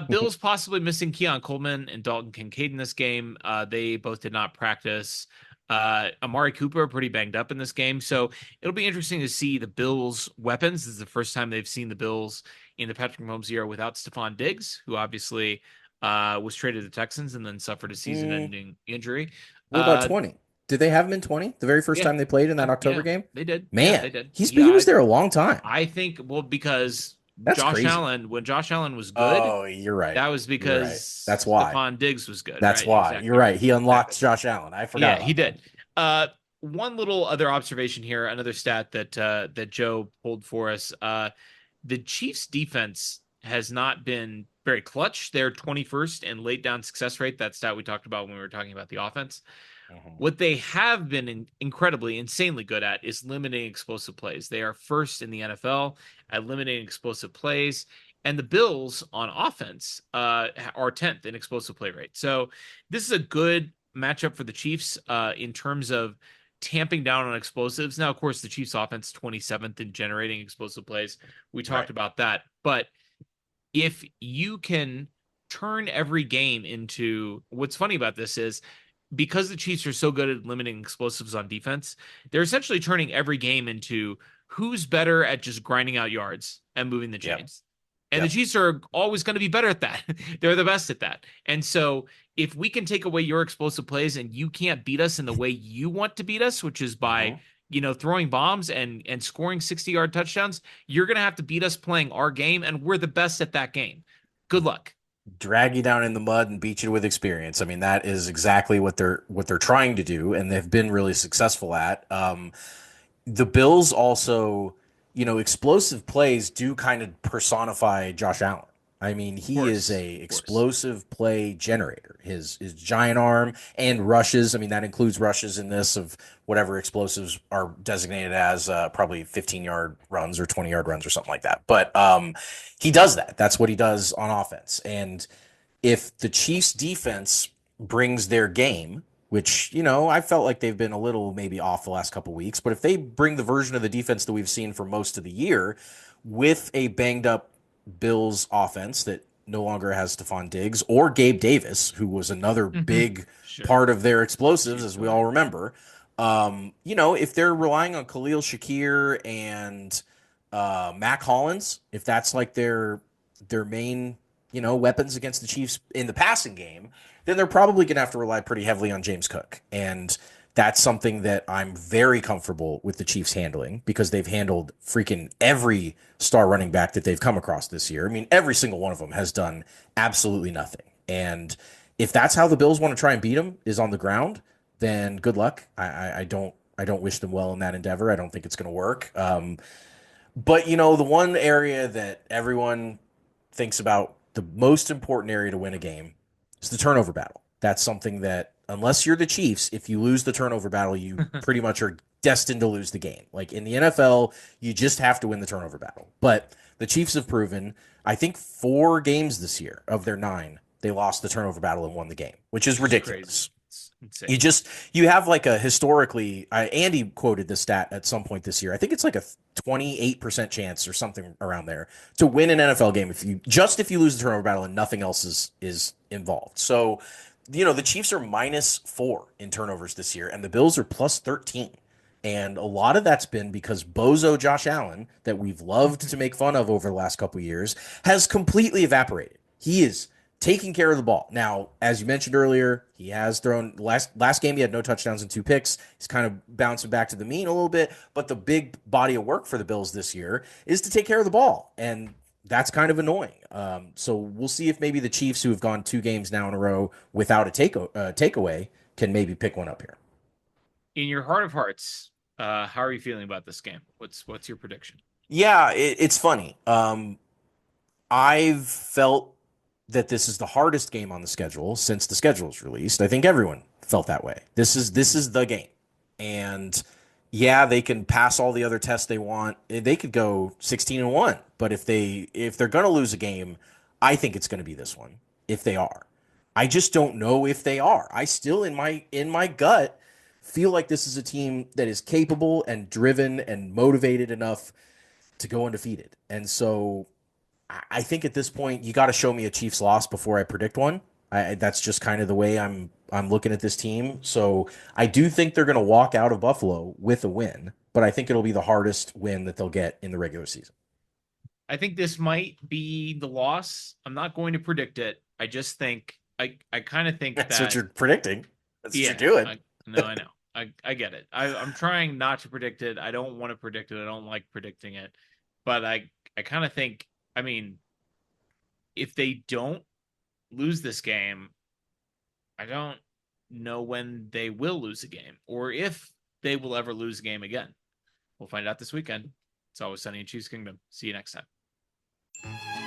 Bills possibly missing Keon Coleman and Dalton Kincaid in this game. They both did not practice. Amari Cooper pretty banged up in this game, so it'll be interesting to see the Bills' weapons. This is the first time they've seen the Bills in the Patrick Mahomes era without Stephon Diggs, who obviously was traded to the Texans and then suffered a season-ending injury. What about 20? Did they have him in 20? The very first time they played in that October game? They did. Man, they did. he was there a long time. I think, because That's Josh crazy. Allen, when Josh Allen was good, Oh, you're right. that was because That's why. Stephon Diggs was good. That's right? why. Exactly. You're right. He unlocked Josh Allen. I forgot. Yeah, he did. One little other observation here, another stat that Joe pulled for us. The Chiefs' defense has not been very clutch. They're 21st in late down success rate. That stat we talked about when we were talking about the offense. What they have been insanely good at is limiting explosive plays. They are first in the NFL at limiting explosive plays, and the Bills on offense are 10th in explosive play rate. So this is a good matchup for the Chiefs in terms of tamping down on explosives. Now, of course, the Chiefs offense 27th in generating explosive plays. We talked about that, but if you can turn every game into, what's funny about this is, because the Chiefs are so good at limiting explosives on defense, they're essentially turning every game into who's better at just grinding out yards and moving the chains. And the Chiefs are always going to be better at that. They're the best at that. And so if we can take away your explosive plays and you can't beat us in the way you want to beat us, which is by throwing bombs and scoring 60-yard touchdowns, you're going to have to beat us playing our game, and we're the best at that game. Good luck. Drag you down in the mud and beat you with experience. I mean, that is exactly what they're trying to do, and they've been really successful at. The Bills also, explosive plays do kind of personify Josh Allen. I mean, he is a explosive play generator. His giant arm and rushes. I mean, that includes rushes in this of whatever explosives are designated as, probably 15-yard runs or 20-yard runs or something like that. But he does that. That's what he does on offense. And if the Chiefs defense brings their game, which, I felt like they've been a little maybe off the last couple weeks, but if they bring the version of the defense that we've seen for most of the year with a banged up Bills offense that no longer has Stephon Diggs or Gabe Davis, who was another big part of their explosives, as we all remember. If they're relying on Khalil Shakir and Mac Hollins, if that's like their main, weapons against the Chiefs in the passing game, then they're probably going to have to rely pretty heavily on James Cook. And that's something that I'm very comfortable with the Chiefs handling, because they've handled freaking every star running back that they've come across this year. I mean, every single one of them has done absolutely nothing. And if that's how the Bills want to try and beat them, is on the ground, then good luck. I don't wish them well in that endeavor. I don't think it's going to work. But the one area that everyone thinks about, the most important area to win a game, is the turnover battle. That's something that, unless you're the Chiefs, if you lose the turnover battle, you pretty much are destined to lose the game. Like in the NFL, you just have to win the turnover battle. But the Chiefs have proven, I think 4 games this year of their 9, they lost the turnover battle and won the game, which is ridiculous. It's insane. You have like a historically, Andy quoted this stat at some point this year. I think it's like a 28% chance or something around there to win an NFL game if you lose the turnover battle and nothing else is involved. So, the Chiefs are -4 in turnovers this year, and the Bills are +13. And a lot of that's been because Bozo Josh Allen, that we've loved to make fun of over the last couple of years, has completely evaporated. He is taking care of the ball. Now, as you mentioned earlier, he has thrown last game he had no touchdowns and 2 picks. He's kind of bouncing back to the mean a little bit, but the big body of work for the Bills this year is to take care of the ball, and that's kind of annoying. So we'll see if maybe the Chiefs, who have gone 2 games now in a row without a takeaway, can maybe pick one up here. In your heart of hearts, how are you feeling about this game? What's your prediction? Yeah, it's funny. I've felt that this is the hardest game on the schedule since the schedule was released. I think everyone felt that way. This is the game. And yeah, they can pass all the other tests they want. They could go 16-1, but if they're going to lose a game, I think it's going to be this one if they are. I just don't know if they are. I still in my gut feel like this is a team that is capable and driven and motivated enough to go undefeated. And so I think at this point you got to show me a Chiefs loss before I predict one. That's just kind of the way I'm looking at this team. So I do think they're going to walk out of Buffalo with a win, but I think it'll be the hardest win that they'll get in the regular season. I think this might be the loss. I'm not going to predict it. I just think I kind of think That's that what you're predicting. That's what you're doing. I know. I get it. I'm trying not to predict it. I don't want to predict it. I don't like predicting it. But I kind of think, I mean, if they don't lose this game, I don't know when they will lose a game or if they will ever lose a game again. We'll find out this weekend. It's always sunny in Chiefs Kingdom. See you next time.